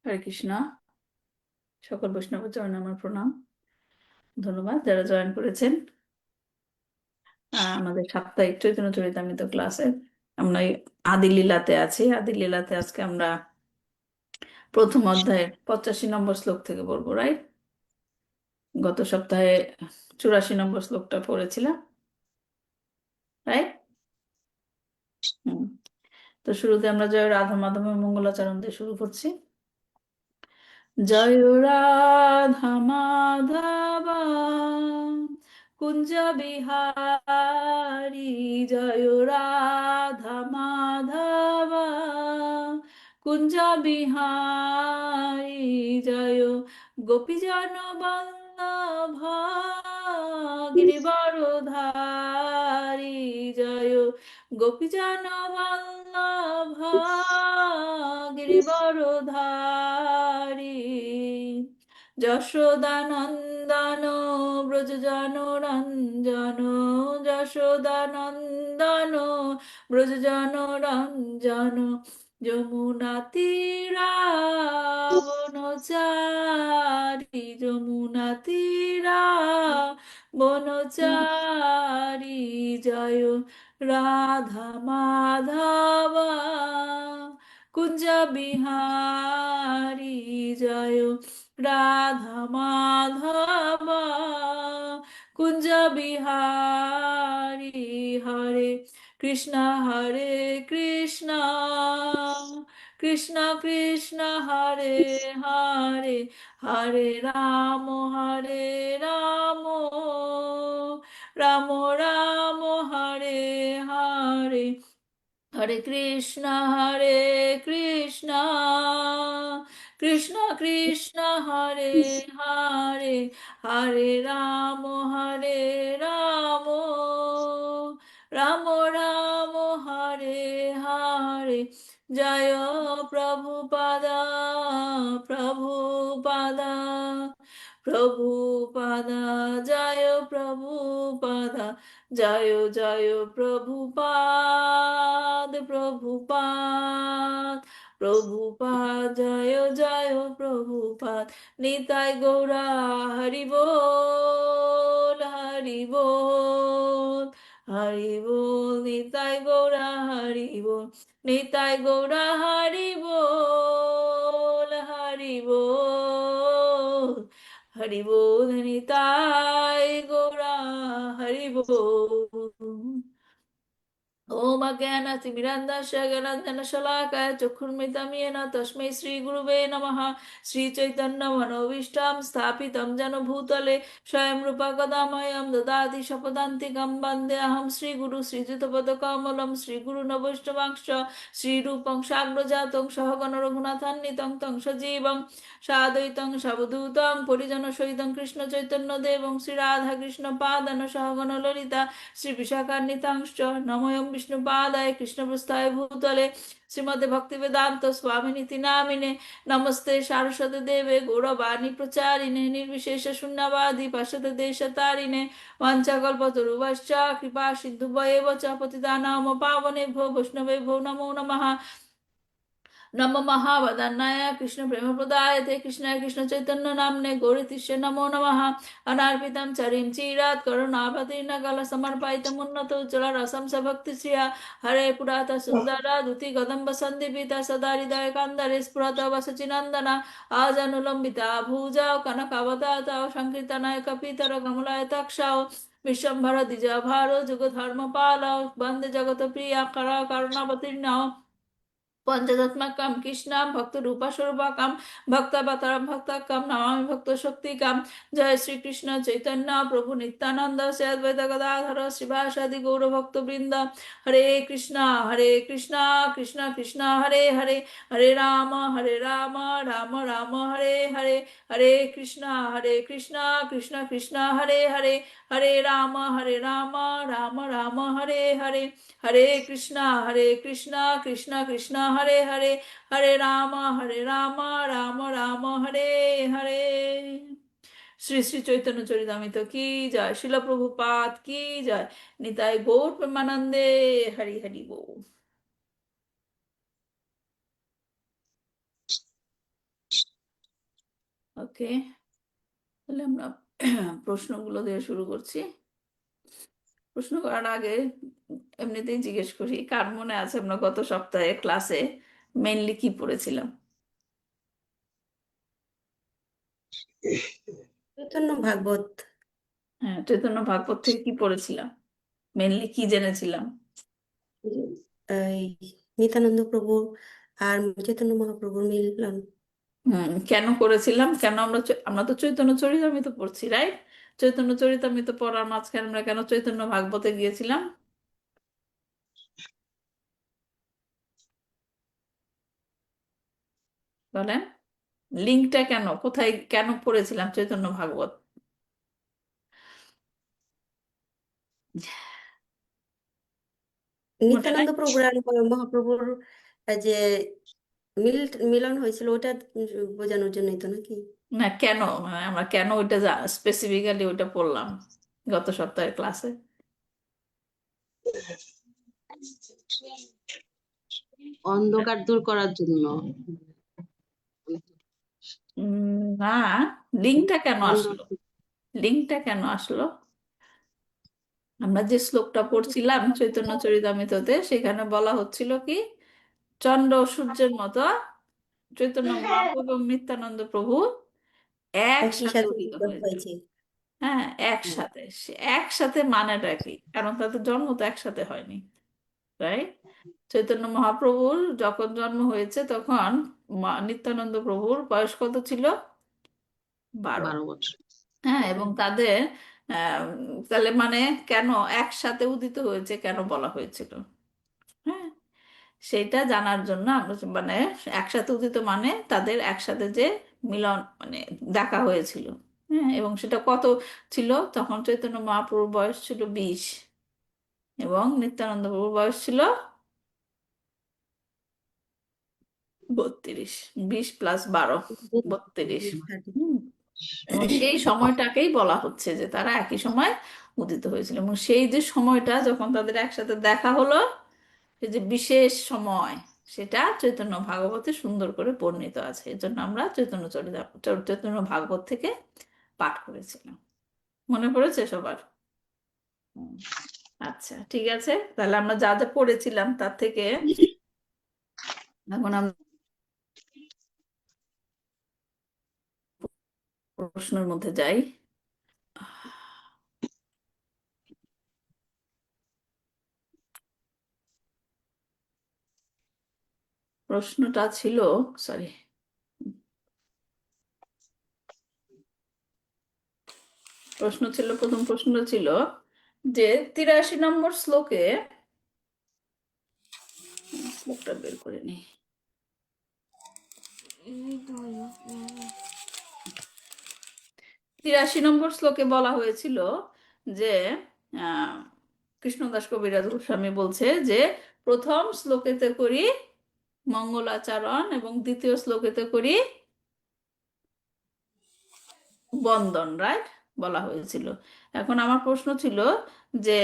হরে কৃষ্ণ। সকল বৈষ্ণব চরণে আমার প্রণাম। ধন্যবাদ যারা জয়েন করেছেন আমাদের সাপ্তাহিক চৈতন্য চরিতামৃত ক্লাসে। আমরা এই আদি লীলাতে আছি। আদি লীলাতে আজকে আমরা প্রথম অধ্যায়ের 85 নম্বর শ্লোক থেকে পড়বো, রাইট? গত সপ্তাহে 84 নম্বর শ্লোকটা পড়েছিলাম, রাইট? তো শুরুতে আমরা জয় রাধা মাধবের মঙ্গলাচরণ দিয়ে শুরু করছি। জয় রাধা মাধবা কুঞ্জ বিহারী, জয় রাধা মাধবা কুঞ্জ বিহারী, জয় গোপীজন বল্লভ গিরিবরধারী, জয় গোপীজন বল্লভ গিরিবরধারী, যশোদানন্দন ব্রজজন রঞ্জন, যশোদানন্দন ব্রজজন রঞ্জন, যমুনা তীরাবনচারী, যমুনা তীরাবনচারী, জয় রাধা মাধবা কুঞ্জ বিহারী, জয় রাধা মাধবা কুঞ্জ বিহারী, হরে কৃষ্ণ হরে কৃষ্ণ কৃষ্ণ কৃষ্ণ হরে হরে, হরে রাম রাম রাম হরে হরে, হরে কৃষ্ণ কৃষ্ণ কৃষ্ণ কৃষ্ণ হরে হরে, হরে রাম রাম রাম রাম হরে হরে, জয় প্রভুপাদা প্রভুপাদা প্রভুপাদা, জয় প্রভুপাদা, জয় জয় প্রভুপাদ প্রভুপাদ প্রভুপাদ, জয় জয় প্রভুপাদ, নিতাই গৌরা হরি বল হরি বল হরি বল, নিতাই গৌরা হরি বল, নিতাই গৌরা হরি বল হরি বল হরি বল, নিতাই গৌরা হরি বল। ओम अज्ञानतिमिरन्धस्य ज्ञानाञ्जनशलाकाय चक्षुर्मिलितं येन तस्मै श्रीगुरुवे नमः। श्रीचैतन्यमनोभीष्टं स्थापितं येन भूतले स्वयं रूपा कदा मह्यं ददाति स्वपदान्तिकं वन्देऽहं श्रीगुरु श्रीयुतपदकमलं श्रीगुरुनवैष्णवांश्च श्रीरूपं साग्रजातं सहगण रघुनाथान्वितं तं सजीवं साद्वैतं सावधूतं परिजनसहितं कृष्णचैतन्यदेवं श्रीराधाकृष्णपादान् सहगण ललिता श्रीविशाखान्वितांश्च नमोऽयं विष्णुपादाय कृष्णप्रस्थाय भूतले श्रीमद् भक्तिवेदांत स्वामिनिति नामिने, नमस्ते सारस्वती देवे गौरवाणी प्रचारिणे निर्विशेष शून्यवादी पाश्चात्य देशतारिणे, वाञ्छाकल्पतरुभ्यश्च कृपा सिन्धुभ्येव च पतितानां पावनेभ्यो वैष्णवेभ्यो नमो नमः। नम महावदन्नाय कृष्ण प्रेम प्रदायते कृष्णाय कृष्ण चैतन्य नामने गौरीतिष्य नमो नमः। अनार्पितं चरिं चिरात् करुणावतीर्न कल समर्पयितं उन्नत उज्ज्वल रसं स भक्ति श्रिया, हरे पुरात सुंदर दुति कदम्ब संदीपिता सदा हृदय कांदरे स्फुरत वसचिनंदना, आजनुलंबिता भुजा कनकावदाता संकीर्तनाय कपितर कमलाय तक्षाओ, विश्वम्भर द्विज भारो जुग धर्म पालो वंदे जगत प्रिया करा करुणावतीर्न, पंचदत्मकं कृष्णं भक्तरूपस्वरूपकं भक्तवतारं भक्तकं नमामि भक्तशक्तिकं। जय श्री कृष्ण चैतन्य प्रभु नित्यानंद श्री अद्वैत गदाधर श्रीवासादि गौरभक्तवृंद। हरे कृष्णा कृष्ण कृष्ण हरे हरे, हरे राम राम राम हरे हरे, हरे कृष्णा कृष्ण कृष्ण हरे हरे, हरे राम राम राम हरे हरे, हरे कृष्णा कृष्ण कृष्ण हरे हरे, हरे राम राम राम हरे हरे। श्री श्री चैतन्य चरितामृत की जय, शिल प्रभुपाद की जय, निताय गौर प्रेमानंदे, हरि हरि बोल। ওকে, তাহলে আমরা প্রশ্নগুলো দিয়ে শুরু করছি। প্রশ্ন করার আগে এমনিতেই জিজ্ঞেস করি, কার মনে আছে আমরা গত সপ্তাহে ক্লাসে মেইনলি কি পড়েছিলাম? চৈতন্য ভাগবত। হ্যাঁ, চৈতন্য ভাগবত থেকে কি পড়েছিলাম, মেইনলি কি জেনেছিলাম? এই নিত্যানন্দ প্রভু আর চৈতন্য মহাপ্রভুর মিলন। কেন করেছিলাম, কেন আমরা তো চৈতন্য চরিতামৃত পড়ছি, রাইট? চৈতন্য চরিতামৃত পড়ার মাঝখানে আমরা কেন চৈতন্য ভাগবতে গিয়েছিলাম বলেন? লিঙ্কটা কেন, কোথায়, কেন পড়েছিলাম চৈতন্য ভাগবত? মনে নাই? নিত্যানন্দ প্রভুর আর মহাপ্রভুর যে মিল মিলন হয়েছিল ওটা বোঝানোর জন্যই তো নাকি? না, কেন, মানে আমরা কেন ওইটা স্পেসিফিক্যালি ওইটা পড়লাম গত সপ্তাহের ক্লাসে? অন্ধকার দূর করার জন্য। না, লিঙ্কটা কেন আসলো, অন্ধকার লিঙ্কটা কেন আসলো? আমরা যে শ্লোকটা পড়ছিলাম চৈতন্য চরিতামৃততে, সেখানে বলা হচ্ছিল কি, চন্দ্র ও সূর্যের মতো চৈতন্য মহাপ্রভু এবং নিত্যানন্দ প্রভু একই একসাথে সাথে উদিত উদ্ভব হয়েছে। হয়েছে। হ্যাঁ, একসাথে, একসাথে মানেটা কি? কারণ তাদের জন্ম তো একসাথে হয়নি, রাইট? চৈতন্য মহাপ্রভুর যখন জন্ম হয়েছে তখন নিত্যানন্দ প্রভুর বয়স কত ছিল? 12। 12 বছর। হ্যাঁ, এবং তাদের আহ, তাহলে মানে কেন একসাথে উদিত হয়েছে কেন বলা হয়েছিল? হ্যাঁ, সেটা জানার জন্য আমরা মানে একসাথে উদিত মানে তাদের একসাথে যে মিলন, মানে দেখা হয়েছিল। হ্যাঁ, এবং সেটা কত ছিল তখন? চৈতন্য মহাপ্রভুর বয়স ছিল 20 এবং নিত্যানন্দ প্রভুর বয়স ছিল 32। 20 + 12 32। হুম। এবং সেই সময়টাকেই বলা হচ্ছে যে তারা একই সময় উদিত হয়েছিল, এবং সেই যে সময়টা যখন তাদের একসাথে দেখা হলো, সে যে বিশেষ সময়, সেটা চৈতন্য ভাগবতে সুন্দর করে বর্ণিত আছে। এর জন্য আমরা চৈতন্য ভাগবত থেকে পাঠ করেছিলাম। মনে পড়েছে সবার? হুম। আচ্ছা, ঠিক আছে, তাহলে আমরা যা যা পড়েছিলাম তার থেকে এখন আমরা প্রশ্নের মধ্যে যাই। প্রশ্নটা ছিল, সরি, প্রশ্ন ছিল, প্রথম প্রশ্ন ছিল যে 83 নম্বর শ্লোকে, শ্লোকটা বের করে নি, 83 নম্বর শ্লোকে বলা হয়েছিল যে আহ, কৃষ্ণদাস কবিরাজ গোস্বামী বলছে যে প্রথম শ্লোকেতে করি মঙ্গলাচরণ এবং দ্বিতীয় শ্লোকেতে করি বন্দন, রাইট? বলা হয়েছিল। এখন আমার প্রশ্ন ছিল যে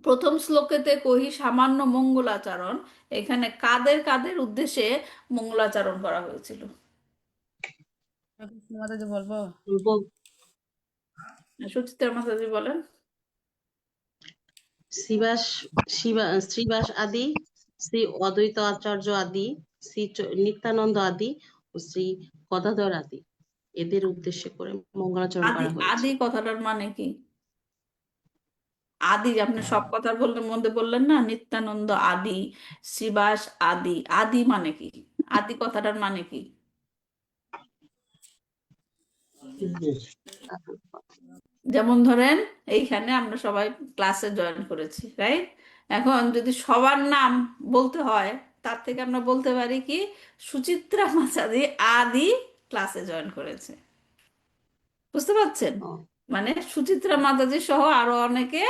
প্রথম শ্লোকেতে কহি সামান্য মঙ্গলাচরণ, এখানে কাদের কাদের উদ্দেশ্যে মঙ্গলাচরণ করা হয়েছিল? মাতাজি বলবো। বল- সুচিত্রা মাতাজি বলেন। শ্রীবাস শ্রীবাস আদি, শ্রী অদ্বৈত আচার্য আদি, শ্রী নিত্যানন্দ আদি ও শ্রী গদাধর আদি, এদের উদ্দেশ্যে করে মঙ্গলাচরণ আদি, করা হয়েছে। আদি কথাটার মানে কি? আদি, আপনি সব কথার বললেন মধ্যে বললেন না নিত্যানন্দ আদি, শ্রীবাস আদি, আদি মানে কি? আদি কথাটার মানে কি? যেমন ধরেন এইখানে আমরা সবাই ক্লাসে জয়েন করেছি, রাইট? এখন যদি সবার নাম বলতে হয়, তার থেকে আমরা বলতে পারি কি, সুচিত্রা মাচাদি আদি ক্লাসে জয়েন করেছে। বুঝতে পারছেন? ও, মানে সুচিত্রা মাতাজি সহ আরো অনেকে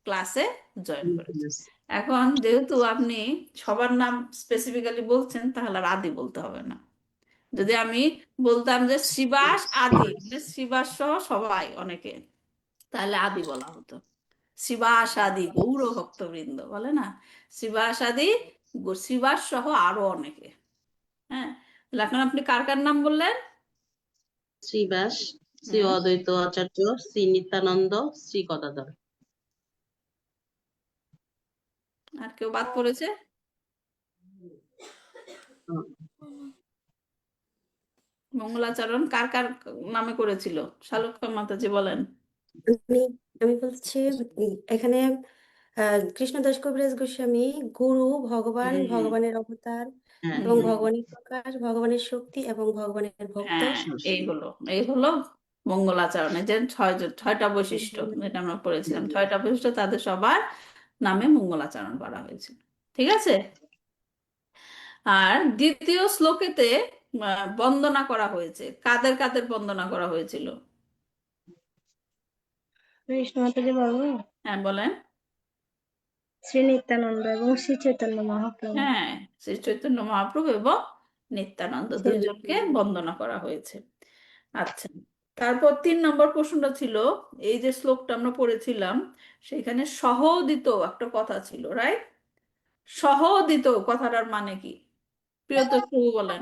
ক্লাসে জয়েন করেছে। এখন যেহেতু আপনি সবার নাম স্পেসিফিক্যালি বলছেন, তাহলে আর আদি বলতে হবে না। যদি আমি বলতাম যে শ্রীবাস আদি, মানে শ্রীবাস সহ সবাই অনেকে, তাহলে আদি বলা হতো। শ্রীবাস আদি গৌর ভক্তবৃন্দ বলে না, শ্রীবাস আদি শ্রীবাস সহ আরো অনেকে। হ্যাঁ, তাহলে এখন আপনি কার কার নাম বললেন? শ্রীবাস, শ্রী হুম, অদ্বৈত আচার্য, শ্রী নিত্যানন্দ, শ্রী গদাধর। আর কেউ বাদ পড়েছে? হুম। মঙ্গলাচরণ কার কার নামে করেছিল? শালুকা মাতাজি বলেন। আমি আমি বলছি এখানে কৃষ্ণদাস কবিরাজ গোস্বামী গুরু, ভগবান, হুম, ভগবানের অবতার হ্যাঁ, এবং হুম, ভগবানের প্রকাশ, ভগবানের শক্তি এবং ভগবানের ভক্ত। হ্যাঁ, এই হলো মঙ্গলাচরণের যে ছয়টা বৈশিষ্ট্য যেটা আমরা পড়েছিলাম, ছয়টা বৈশিষ্ট্য তাদের সবার নামে মঙ্গলাচরণ করা হয়েছে। ঠিক আছে। আর দ্বিতীয় শ্লোকেতে বন্দনা করা হয়েছে, কাদের কাদের বন্দনা করা হয়েছিল? কৃষ্ণ মাতাজি বলবো, হ্যাঁ বলেন। শ্রী নিত্যানন্দ এবং শ্রী চৈতন্য মহাপ্রভু। হ্যাঁ, শ্রী চৈতন্য মহাপ্রভু এবং নিত্যানন্দ শ্রী দুইজনকে বন্দনা করা হয়েছে। আচ্ছা, তারপর 3 নম্বর প্রশ্নটা ছিল, এই যে শ্লোকটা আমরা পড়েছিলাম সেখানে সহোদিত একটা কথা ছিল, রাইট? সহোদিত কথাটার মানে কি? প্রিয়তোষ প্রভু বলেন।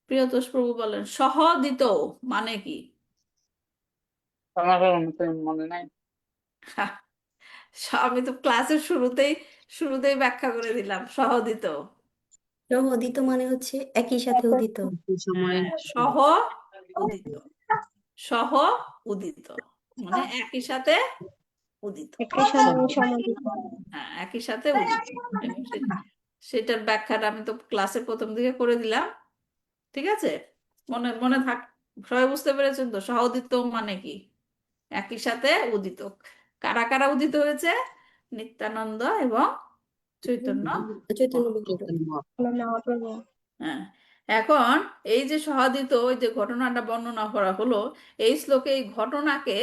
প্রিয়তোষ প্রভু বলেন, সহোদিত মানে কি? আমার তো মনে নাই। হ্যাঁ, আমি তো ক্লাসের শুরুতেই শুরুতেই ব্যাখ্যা করে দিলাম সহোদিত। উদিত মানে হচ্ছে একই সাথে উদিত। এই সময় হ্যাঁ, সহ উদিত। সহ উদিত মানে একই সাথে উদিত। একই সময়ে সমবেত। হ্যাঁ, একই সাথে উদিত। এবং সেটার ব্যাখ্যাটা আমি তো ক্লাসের প্রথম দিকে করে দিলাম। ঠিক আছে, মনে মনে থাক। সবাই বুঝতে পেরেছেন তো সহোদিত মানে কি? একই সাথে উদিত। কারা কারা উদিত হয়েছে? নিত্যানন্দ এবং চৈতন্য চৈতন্য মহাপ্রভু। মহাপ্রভু। মহাপ্রভু। হ্যাঁ, এখন এই যে সহাদিত ওই যে ঘটনাটা বর্ণনা করা হলো, এই শ্লোকে এই ঘটনাকে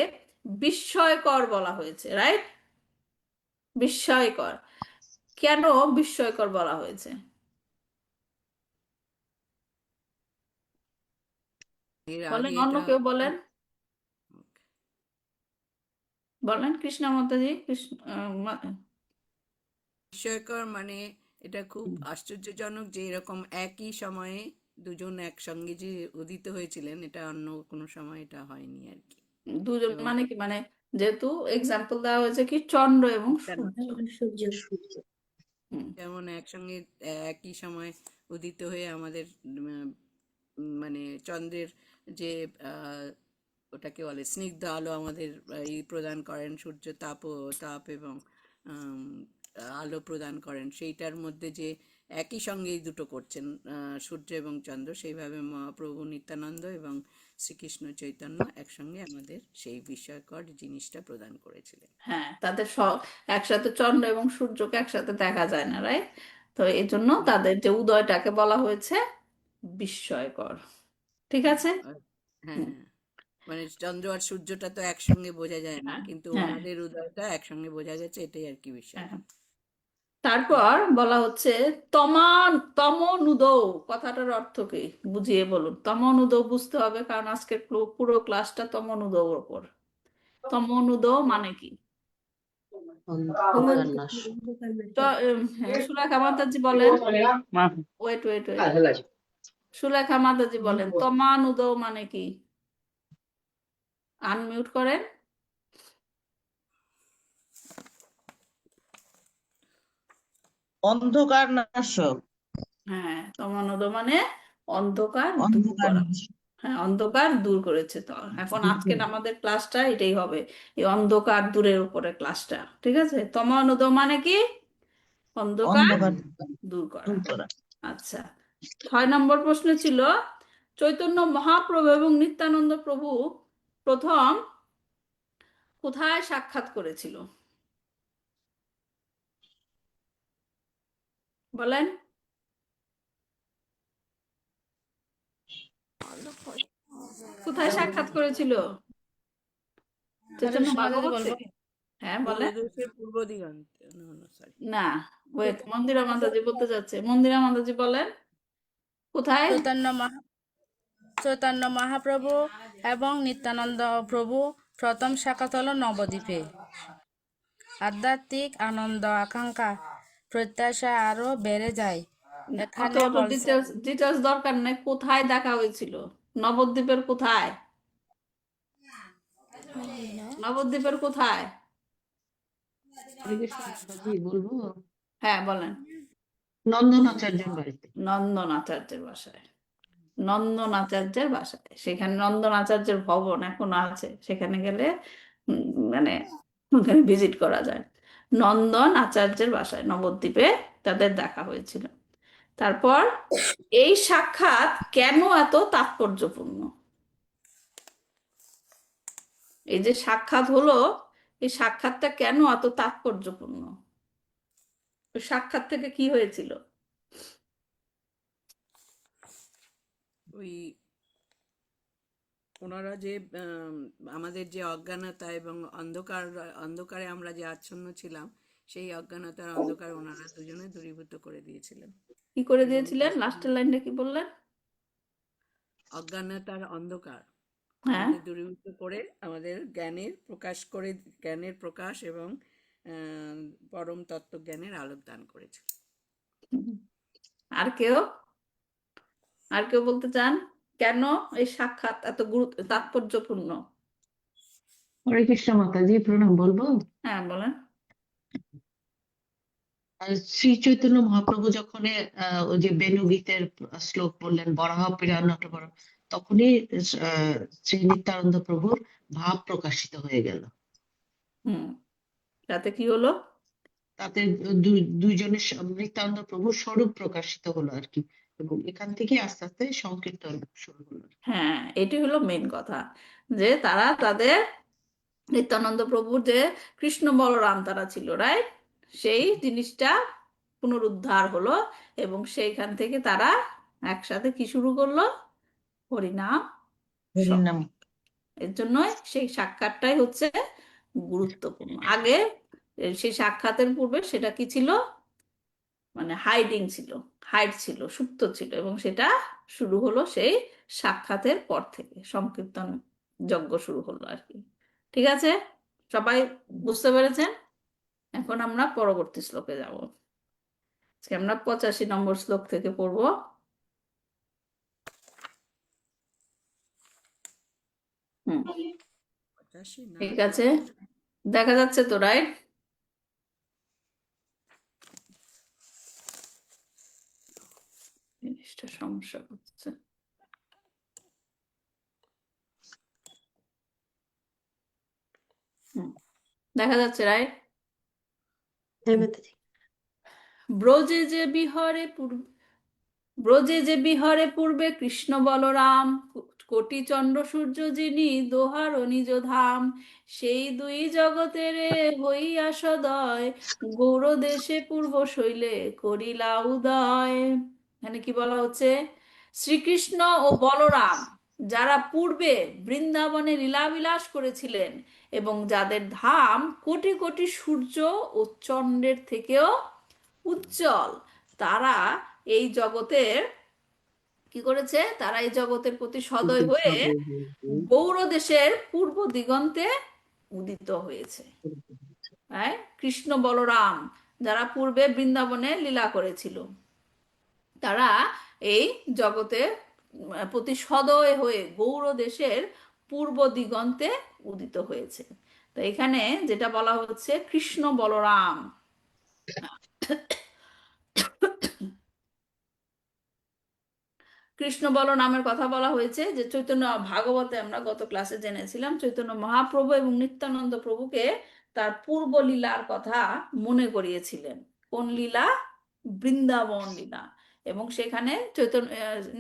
বিস্ময়কর বলা হয়েছে, রাইট? বিস্ময়কর। কেন বিস্ময়কর বলা হয়েছে? এর বলেন, আগে অন্য এটা কেউ বলেন। বলেন কৃষ্ণ মাতাজি, কৃষ্ণ বিস্ময়কর মানে এটা খুব আশ্চর্যজনক যে এরকম একই সময়ে দুজন একসঙ্গে যে উদিত হয়েছিলেন, এটা অন্য কোনো সময় এটা হয়নি আর কি। দুজন এবং মানে কি, মানে যেহেতু এক্সাম্পল দেওয়া হয়েছে কি চন্দ্র এবং নিত্যানন্দ সূর্য। সূর্য। হুম, যেমন একসঙ্গে একই সময় উদিত হয়ে আমাদের মানে চন্দ্রের যে আহ, ওটাকে বলে স্নিগ্ধ আলো আমাদের ই প্রদান করেন, সূর্য তাপ এবং আম, আলো প্রদান করেন, সেইটার মধ্যে যে একই সঙ্গে এই দুটো করছেন সূর্য এবং চন্দ্র, সেইভাবে মহাপ্রভু নিত্যানন্দ এবং শ্রীকৃষ্ণ চৈতন্য একসঙ্গে আমাদের সেই বিস্ময়কর জিনিসটা প্রদান করেছিলেন। হ্যাঁ, তাদের একসাথে চন্দ্র এবং সূর্যকে একসাথে দেখা যায় না, রাইট? তো এই জন্য তাদের যে উদয়টাকে বলা হয়েছে বিস্ময়কর। ঠিক আছে। আর হ্যাঁ, হুম, মানে চন্দ্র আর সূর্যটা তো একসঙ্গে বোঝা যায় না, হ্যাঁ, কিন্তু হ্যাঁ, ওনাদের উদয়টা একসঙ্গে বোঝা গেছে, এটাই আর কি হ্যাঁ। বিস্ময়কর। তারপর বলা হচ্ছে তমনুদ কথাটার অর্থ কি? বুঝিয়ে বলুন। তমনুদ বুঝতে হবে কারণ আজকের পুরো ক্লাসটা তমনুদর ওপর। তমনুদ মানে কি? সমান অন্ধকার নাশ। অন্ধকার তো নাশক। হ্যাঁ, সুলেখা মাতাজি বলেন। ওয়েট ওয়েট ওয়েট, সুলেখা মাতাজি বলেন তমানুদ মানে কি? আনমিউট করেন। অন্ধকার নাশক। হ্যাঁ, তমানুদ মানে অন্ধকার দূর অন্ধকার করা। নাশক। হ্যাঁ, অন্ধকার দূর করেছে। তো এখন আজকের আমাদের ক্লাসটা এটাই হবে, এই অন্ধকার দূরের উপরে ক্লাসটা। ঠিক আছে, তমানুদ মানে কি? অন্ধকার অন্ধকার দূর করা। দূর করা। আচ্ছা, 6 নম্বর প্রশ্ন ছিল, চৈতন্য মহাপ্রভু এবং নিত্যানন্দ প্রভু প্রথম কোথায় সাক্ষাৎ করেছিল? বলেন। কোথায় সাক্ষাৎ করেছিল চৈতন্য ভাগবতে? হ্যাঁ বলেন। মূলদেশের পূর্ব দিগন্তে, সরি, না, ওয়েট, মন্দিরা মাতাজি বলতে যাচ্ছে। মন্দিরা মাতাজি বলেন কোথায়? চৈতন্য মহাপ্রভু এবং নিত্যানন্দ প্রভু প্রথম সাক্ষাৎ হল নবদ্বীপে। আধ্যাত্মিক আনন্দ আকাঙ্ক্ষা প্রত্যাশা আরো বেড়ে যায়। অত এখানে অত বলছে ডিটেলস ডিটেলস দরকার নেই, কোথায় দেখা হয়েছিল নবদ্বীপের কোথায়? নবদ্বীপের কোথায়? হরে কৃষ্ণ মাতাজি, বলবো? হ্যাঁ বলেন। নন্দন আচার্যের বাড়িতে। নন্দন আচার্যের বাসায়। নন্দন আচার্যের বাসায়, সেখানে নন্দন আচার্যের ভবন এখনো আছে, সেখানে গেলে মানে ওখানে ভিজিট করা যায়। নন্দন আচার্যের বাসায় নবদ্বীপে তাদের দেখা হয়েছিল। তারপর এই সাক্ষাৎ কেন এত তাৎপর্যপূর্ণ? এই যে সাক্ষাৎ হলো, এই সাক্ষাৎটা কেন এত তাৎপর্যপূর্ণ? ওই সাক্ষাৎ থেকে কি হয়েছিল? ওই ওনারা যে আমাদের যে অজ্ঞানতা এবং অন্ধকারে আমরা যে আচ্ছন্ন ছিলাম, সেই অজ্ঞানতার অন্ধকার ওনারা দুজনে দূরীভূত করে দিয়েছিলেন। কি করে এবং দিয়েছিলেন? লাস্টের লাইনটা কি বললেন? অজ্ঞানতার অন্ধকার হ্যাঁ, আমাদের দূরীভূত করে আমাদের জ্ঞানের প্রকাশ এবং পরম তত্ত্বজ্ঞানের আলোক দান করেছে। আর কেউ বলতে চান কেন এই সাক্ষাৎ এত তাৎপর্যপূর্ণ? হরে কৃষ্ণ মাতাজি, প্রণাম, বলবো? হ্যাঁ বলেন। আর শ্রী চৈতন্য মহাপ্রভু যখন ওই যে বেনু গীতের শ্লোক বললেন, বরাহ পিরান নটবর, তখনই শ্রী নিত্যানন্দ প্রভুর ভাব প্রকাশিত হয়ে গেল। হুম, তাতে কি হলো? তাতে দুইজনের নিত্যানন্দ প্রভুর স্বরূপ প্রকাশিত হলো আর কি, এবং এখান থেকে আস্তে আস্তে সংকীর্তন শুরু হলো। হ্যাঁ, এটি হলো মেন কথা, যে তারা তাদের নিত্যানন্দ প্রভুর যে কৃষ্ণ বলরাম তারা ছিল, রাইট, সেই জিনিসটা পুনরুদ্ধার হলো, এবং সেইখান থেকে তারা একসাথে কি শুরু করলো? হরিনাম হরিনাম। এর জন্যই সেই সাক্ষাৎটাই হচ্ছে গুরুত্বপূর্ণ। আগে সেই সাক্ষাতের পূর্বে সেটা কি ছিল? মানে হাইড ছিল, সুপ্ত ছিল, এবং সেটা শুরু হলো সেই সাক্ষাতের পর থেকে, সংকীর্তন যজ্ঞ শুরু হলো আর কি। ঠিক আছে, সবাই বুঝতে পেরেছেন? এখন আমরা পরবর্তী শ্লোকে যাব। আজকে আমরা 85 নম্বর শ্লোক থেকে পড়ব। হুম, 85 না, ঠিক আছে, দেখা যাচ্ছে তো, রাইট? জিনিসটা সমস্যা হচ্ছে। হুম, দেখা যাচ্ছে, রাইট? হ্যাঁ মাতাজি। ব্রজে যে বিহরে পূর্বে কৃষ্ণ বলরাম, কোটি চন্দ্র সূর্য যিনি দোহার নিজ ধাম, সেই দুই জগতের হইয়া সদয়, গৌর দেশে পূর্ব শৈলে করিলা উদয়। এখানে কি বলা হচ্ছে? শ্রীকৃষ্ণ ও বলরাম যারা পূর্বে বৃন্দাবনে লীলাবিলাস করেছিলেন, এবং যাদের ধাম কোটি কোটি সূর্য ও চন্দ্রের থেকেও উজ্জ্বল, তারা এই জগতের কি করেছে? তারা এই জগতের প্রতি সদয় হয়ে গৌর দেশের পূর্ব দিগন্তে উদিত হয়েছে। হ্যাঁ, কৃষ্ণ বলরাম যারা পূর্বে বৃন্দাবনে লীলা করেছিল, তারা এই জগতে প্রতি সদয় হয়ে গৌর দেশের পূর্ব দিগন্তে উদিত হয়েছে। তো এখানে যেটা বলা হচ্ছে, কৃষ্ণ বলরাম, কৃষ্ণ বলরামের কথা বলা হয়েছে, যে চৈতন্য ভাগবতে আমরা গত ক্লাসে জেনেছিলাম, চৈতন্য মহাপ্রভু এবং নিত্যানন্দ প্রভুকে তার পূর্ব লীলার কথা মনে করিয়েছিলেন। কোন লীলা? বৃন্দাবন লীলা। এবং সেখানে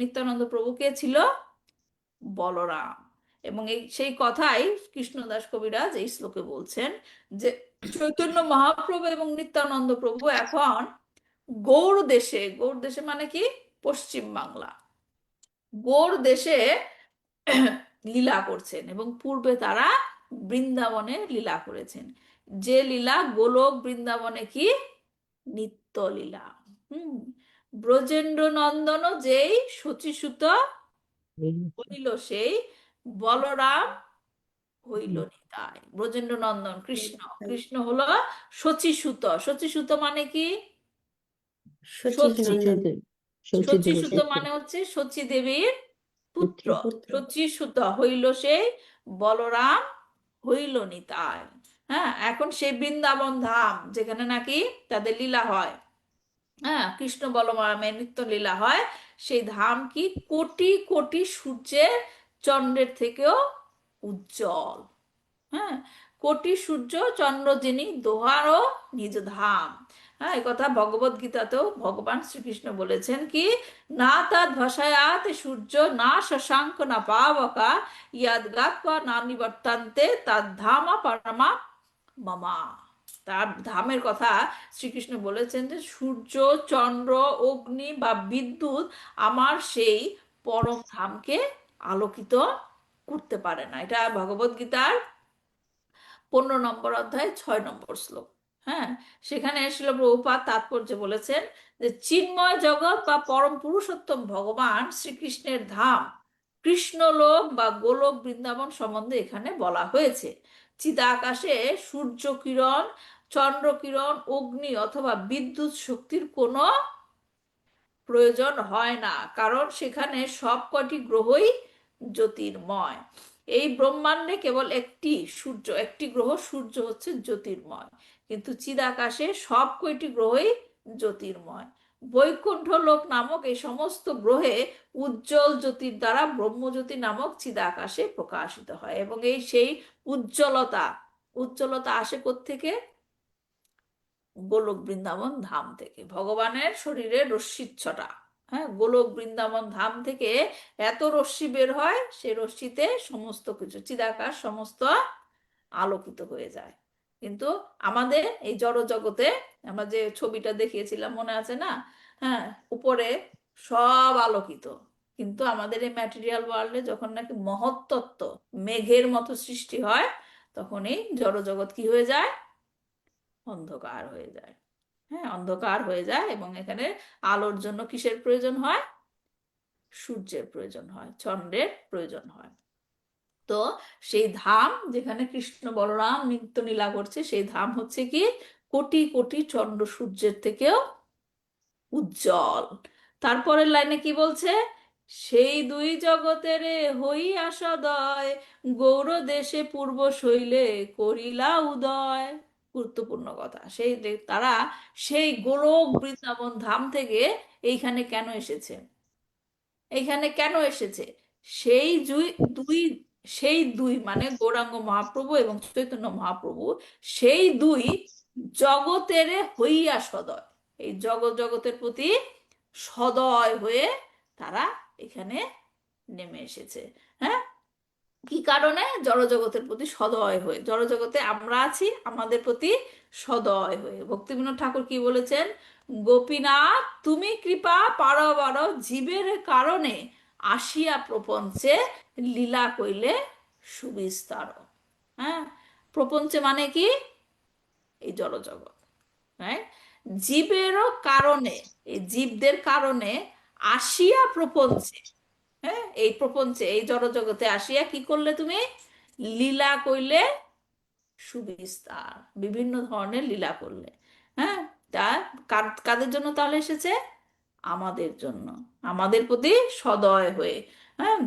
নিত্যানন্দ প্রভু কে ছিল? বলরাম। এবং সেই কথাই কৃষ্ণদাস কবিরাজ এই শ্লোকে বলছেন, যে চৈতন্য মহাপ্রভু এবং নিত্যানন্দ প্রভু এখন গৌড় দেশে মানে কি? পশ্চিম বাংলা, গৌড় দেশে লীলা করছেন, এবং পূর্বে তারা বৃন্দাবনে লীলা করেছেন। যে লীলা গোলক বৃন্দাবনে কি? নিত্য লীলা। ব্রজেন্দ্র নন্দন যেই শচীসুত হইল, সেই বলরাম হইল নিতাই। ব্রজেন্দ্র নন্দন কৃষ্ণ হলো শচীসুত। শচীসুত মানে কি? সচিব সচী। নন্দন। শচীসুত মানে হচ্ছে শচী দেবীর পুত্র। পুত্র। শচীসুত হইল সেই বলরাম হইল নিতাই। হ্যাঁ, এখন সেই বৃন্দাবন ধাম যেখানে নাকি তাদের লীলা হয়, হ্যাঁ, কৃষ্ণ বলরামের নিত্য লীলা হয়, সেই ধাম কি কোটি কোটি সূর্যের চন্দ্রের থেকেও উজ্জ্বল। হ্যাঁ, কোটি সূর্য চন্দ্র যিনি দোহারও নিজ ধাম। হ্যাঁ, এই কথা ভগবদ গীতাতেও ভগবান শ্রীকৃষ্ণ বলেছেন কি, না তাদ ভাষায়াত সূর্য না শশাঙ্ক না পাবকা ইয়াদ গাত্বা না নিবর্তান্তে তাদ ধামা পরমা মামা। তার ধামের কথা শ্রীকৃষ্ণ বলেছেন যে সূর্য, চন্দ্র, অগ্নি বা বিদ্যুৎ আমার সেই পরম ধামকে আলোকিত করতে পারে না। এটা ভগবদ গীতার 15 নম্বর অধ্যায় 6 নম্বর শ্লোক। হ্যাঁ, সেখানে শিল প্রভুপাদ তাৎপর্য বলেছেন যে চিন্ময় জগৎ বা পরম পুরুষোত্তম ভগবান শ্রীকৃষ্ণের ধাম কৃষ্ণলোক বা গোলক বৃন্দাবন সম্বন্ধে এখানে বলা হয়েছে। চিদাকাশে সূর্য কিরণ, চন্দ্র কিরণ, অগ্নি অথবা বিদ্যুৎ শক্তির কোনো প্রয়োজন হয় না, কারণ সেখানে সব কটি গ্রহই জ্যোতির্ময়। এই ব্রহ্মাণ্ডে কেবল একটি গ্রহ সূর্য হচ্ছে জ্যোতির্ময়, কিন্তু চিদাকাশে সব কয়টি গ্রহই জ্যোতির্ময়। বৈকুণ্ঠ লোক নামক এই সমস্ত গ্রহে উজ্জ্বল জ্যোতির দ্বারা ব্রহ্মজ্যোতি নামক চিদাকাশে প্রকাশিত হয়, এবং সেই উজ্জ্বলতা আসে কোত্থেকে? গোলক বৃন্দাবন ধাম থেকে, ভগবানের শরীরে রশ্মিচ্ছটা। হ্যাঁ, গোলক বৃন্দাবন ধাম থেকে এত রশ্মি বের হয়, সেই রশ্মিতে সমস্ত কিছু চিদাকাশ সমস্ত আলোকিত হয়ে যায়। কিন্তু আমাদের এই জড় জগতে আমরা যে ছবিটা দেখিয়েছিলাম মনে আছে না? হ্যাঁ, উপরে সব আলোকিত, কিন্তু আমাদের এই ম্যাটেরিয়াল ওয়ার্ল্ডে যখন নাকি মহত্তত্ত্ব মেঘের মতো সৃষ্টি হয়, তখন এই জড় জগৎ কি হয়ে যায়? অন্ধকার হয়ে যায়। হ্যাঁ, অন্ধকার হয়ে যায়, এবং এখানে আলোর জন্য কিসের প্রয়োজন হয়? সূর্যের প্রয়োজন হয়, চন্দ্রের প্রয়োজন হয়। তো সেই ধাম যেখানে কৃষ্ণ বলরাম নিত্য লীলা করছে, সেই ধাম হচ্ছে কি কোটি কোটি চন্দ্র সূর্যের থেকেও উজ্জ্বল। তারপরের লাইনে কি বলছে? সেই দুই জগতের হইয়া সদয় গৌর দেশে পূর্ব শৈলে করিলা উদয়। গুরুত্বপূর্ণ কথা। তারা সেই গোলক বৃন্দাবন ধাম থেকে এইখানে কেন এসেছে? সেই দুই সেই দুই মানে গৌরাঙ্গ মহাপ্রভু এবং চৈতন্য মহাপ্রভু, সেই দুই জগতের হইয়া সদয়, এই জগতের প্রতি সদয় হয়ে তারা এখানে নেমে এসেছে। হ্যাঁ, কি কারণে? জড়জগতের প্রতি সদয় হয়ে, জড়জগতে আমরা আছি, আমাদের প্রতি সদয় হয়ে। ভক্তিবিনোদ ঠাকুর কি বলেছেন? গোপীনাথ তুমি কৃপা পারবার জীবের কারণে আসিয়া প্রপঞ্চে লীলা কইলে সুবিস্তার। হ্যাঁ, প্রপঞ্চে মানে কি? এই জড়জগৎ। হ্যাঁ, জীবেরও কারণে, এই জীবদের কারণে আসিয়া প্রপঞ্চে, হ্যাঁ, এই প্রপঞ্চে এই জড়জগতে আসিয়া কি করলে তুমি? লীলা কইলে সুবিস্তার, বিভিন্ন ধরনের লীলা করলে। হ্যাঁ, তা কাদের জন্য তাহলে এসেছে? আমাদের জন্য, আমাদের প্রতি সদয় হয়ে, হ্যাঁ,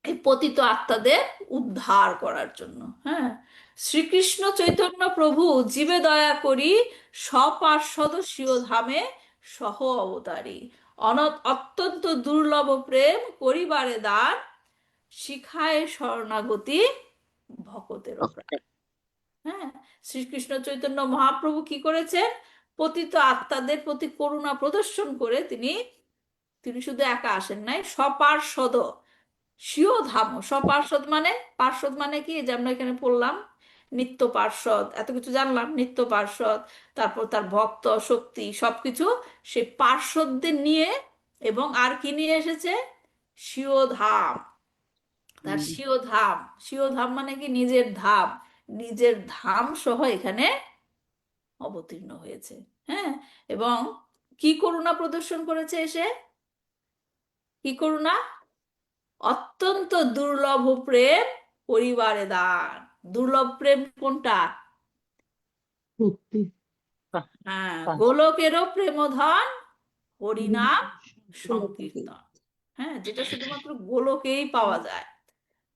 এই পতিত আত্মাদের উদ্ধার করার জন্য। হ্যাঁ, শ্রীকৃষ্ণ চৈতন্য প্রভু জীবে দয়া করি সপার্শ্বদ স্বীয় ধামে সহ অবতারী অত্যন্ত দুর্লভ প্রেম করিবারে দান শিখায় শরণাগতি ভকতের প্রাণ। হ্যাঁ, শ্রীকৃষ্ণ চৈতন্য মহাপ্রভু কি করেছেন? পতিত আত্মাদের প্রতি করুণা প্রদর্শন করে তিনি শুধু একা আসেন নাই, সপার্শ্বদ স্বীয় ধাম। সপার্শ্বদ মানে, পার্শ্বদ মানে কি? যে আমরা এখানে পড়লাম নিত্য পার্শ্বদ, এত কিছু জানলাম, নিত্য পার্শ্বদ, তারপর তার ভক্ত শক্তি সবকিছু সে পার্শ্বদদের নিয়ে, এবং আর কি নিয়ে এসেছে? স্বীয় ধাম। তার স্বীয় ধাম মানে কি? নিজের ধাম সহ এখানে অবতীর্ণ হয়েছে। হ্যাঁ, এবং কি করুণা প্রদর্শন করেছে এসে? কি করুণা? অত্যন্ত দুর্লভ প্রেম পরিবারে দান। দুর্লভ প্রেম কোনটা? মুক্তি। হ্যাঁ, গোলকেরও প্রেমধন হরিনাম সংকীর্তন। হ্যাঁ, যেটা শুধুমাত্র গোলকেই পাওয়া যায়।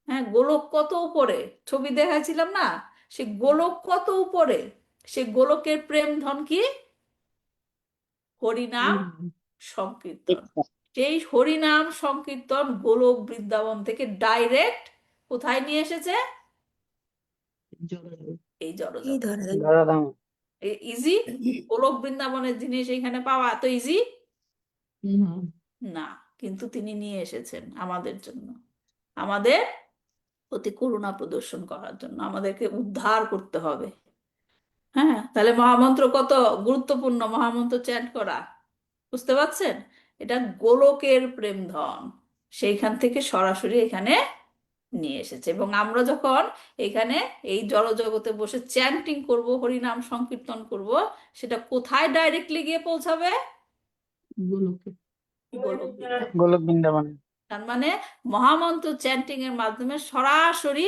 হ্যাঁ, গোলক কত উপরে, ছবি দেখাচ্ছিলাম না, সে গোলক কত উপরে, সে গোলকের প্রেম ধন কি? হরিনাম সংকীর্তন। সেই হরিনাম সংকীর্তন গোলক বৃন্দাবন থেকে ডাইরেক্ট কোথায় নিয়ে এসেছে? এই এই জড়জগৎ। ধরা ইজি? গোলক বৃন্দাবনের জিনিস এখানে পাওয়া এত ইজি না, কিন্তু তিনি নিয়ে এসেছেন আমাদের জন্য, আমাদের প্রতি করুণা প্রদর্শন করার জন্য, আমাদেরকে উদ্ধার করতে হবে। হ্যাঁ, তাহলে মহামন্ত্র কত গুরুত্বপূর্ণ, মহামন্ত্র চ্যান্ট করা, বুঝতে পারছেন? এটা গোলকের প্রেম ধন, সেইখান থেকে সরাসরি এখানে নিয়ে এসেছে। এবং আমরা যখন এখানে এই জড়জগতে বসে চ্যান্টিং করব, হরিনাম সংকীর্তন করব, সেটা কোথায় ডাইরেক্টলি গিয়ে পৌঁছাবে? গোলক বৃন্দাবন। গোলক বৃন্দাবনে। তার মানে মহামন্ত্র চ্যান্টিং এর মাধ্যমে সরাসরি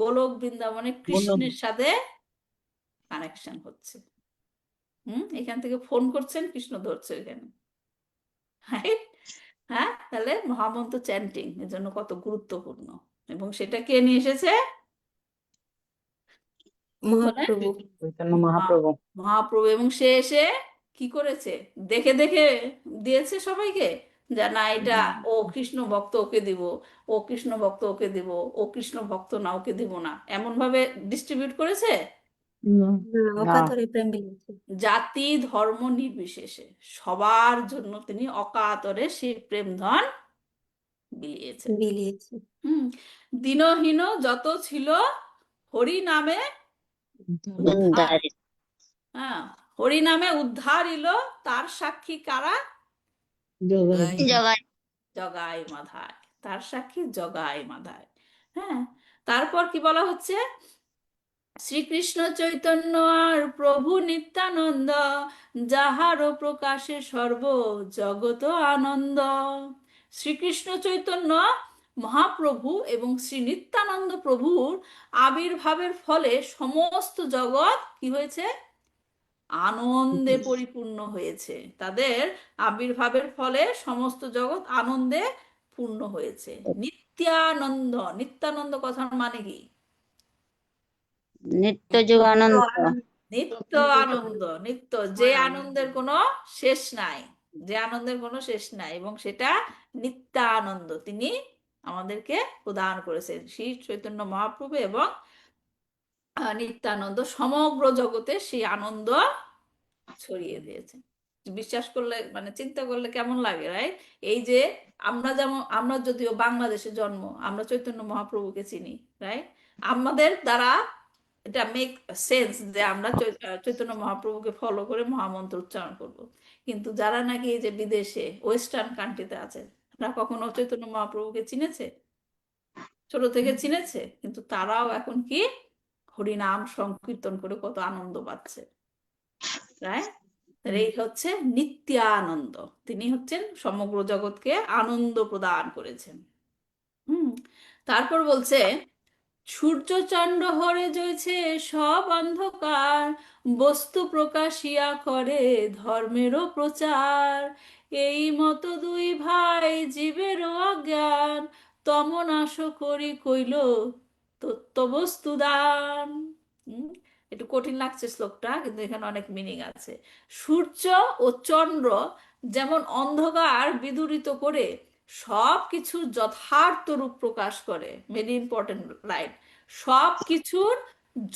গোলক বৃন্দাবনে কৃষ্ণের সাথে কানেকশন হচ্ছে। এখান থেকে ফোন করছেন, কৃষ্ণ ধরছে এখানে। হ্যাঁ, তাহলে মহামন্ত্র চ্যান্টিং এর জন্য কত গুরুত্বপূর্ণ। এবং সেটা কে নিয়ে এসেছে? মহাপ্রভু। চৈতন্য মহাপ্রভু। মহাপ্রভু। এবং সে এসে কি করেছে? দেখে দেখে দিয়েছে সবাইকে, যে না এটা ও কৃষ্ণ ভক্ত, ওকে দিব, ও কৃষ্ণ ভক্ত, ওকে দিব, ও কৃষ্ণ ভক্ত না, ওকে দিব না, এমন ভাবে ডিস্ট্রিবিউট করেছে? না, অকাতরে প্রেম বিলিয়েছে। জাতি ধর্ম নির্বিশেষে সবার জন্য তিনি অকাতরে সেই প্রেম ধন বিলিয়েছেন। বিলিয়েছে। দীনহীন যত ছিল হরি নামে উদ্ধার। হ্যাঁ, হরি নামে উদ্ধার ইলো, তার সাক্ষী কারা? জগাই মাধায়, তার সাক্ষী জগাই মাধায়। হ্যাঁ, তারপর কি বলা হচ্ছে? শ্রীকৃষ্ণ চৈতন্য আর প্রভু নিত্যানন্দ, যাহারও প্রকাশে সর্ব জগত আনন্দ। শ্রীকৃষ্ণ চৈতন্য মহাপ্রভু এবং শ্রী নিত্যানন্দ প্রভুর আবির্ভাবের ফলে সমস্ত জগৎ কি হয়েছে? আনন্দে পরিপূর্ণ হয়েছে। তাদের আবির্ভাবের ফলে সমস্ত জগৎ আনন্দে পূর্ণ হয়েছে। নিত্যানন্দ, নিত্যানন্দ কথার মানে কি? নিত্য যোগানন্দ। নিত্য আনন্দ, নিত্য, যে আনন্দের কোনো শেষ নাই, যে আনন্দের কোনো শেষ নাই, এবং সেটা নিত্যানন্দ তিনি আমাদেরকে প্রদান করেছেন। শ্রী চৈতন্য মহাপ্রভু এবং নিত্যানন্দ সমগ্র জগতে সেই আনন্দ ছড়িয়ে দিয়েছে। বিশ্বাস করলে, মানে চিন্তা করলে কেমন লাগে, রাইট? এই যে আমরা যেমন, আমরা যদিও বাংলাদেশে জন্ম, আমরা চৈতন্য মহাপ্রভুকে চিনি, রাইট? আমাদের দ্বারা এটা মেক সেন্স যে আমরা চৈতন্য মহাপ্রভুকে ফলো করে মহামন্ত্র উচ্চারণ করব। কিন্তু যারা নাকি এই যে বিদেশে ওয়েস্টার্ন কান্ট্রিতে আছে, তারা কখনো চৈতন্য মহাপ্রভুকে চিনেছে? ছোট থেকে চিনেছে, কিন্তু তারাও এখন কি হরিনাম সংকীর্তন করে কত আনন্দ পাচ্ছে, রাইট? এই হচ্ছে নিত্যানন্দ, তিনি হচ্ছেন সমগ্র জগৎকে আনন্দ প্রদান করেছেন। তারপর বলছে, সূর্য চন্দ্র হরে জয়ছে সব অন্ধকার, বস্তু প্রকাশিয়া করে ধর্মেরও প্রচার। এই মতো দুই ভাই জীবেরও অজ্ঞান, তমনাশ করি কইল তত্ত্ববস্তু দান। একটু কঠিন লাগছে শ্লোকটা, কিন্তু এখানে অনেক মিনিং আছে। সূর্য ও চন্দ্র যেমন অন্ধকার বিদূরিত করে সব কিছুর যথার্থ রূপ প্রকাশ করে, ভেরি ইম্পর্টেন্ট লাইন, সব কিছুর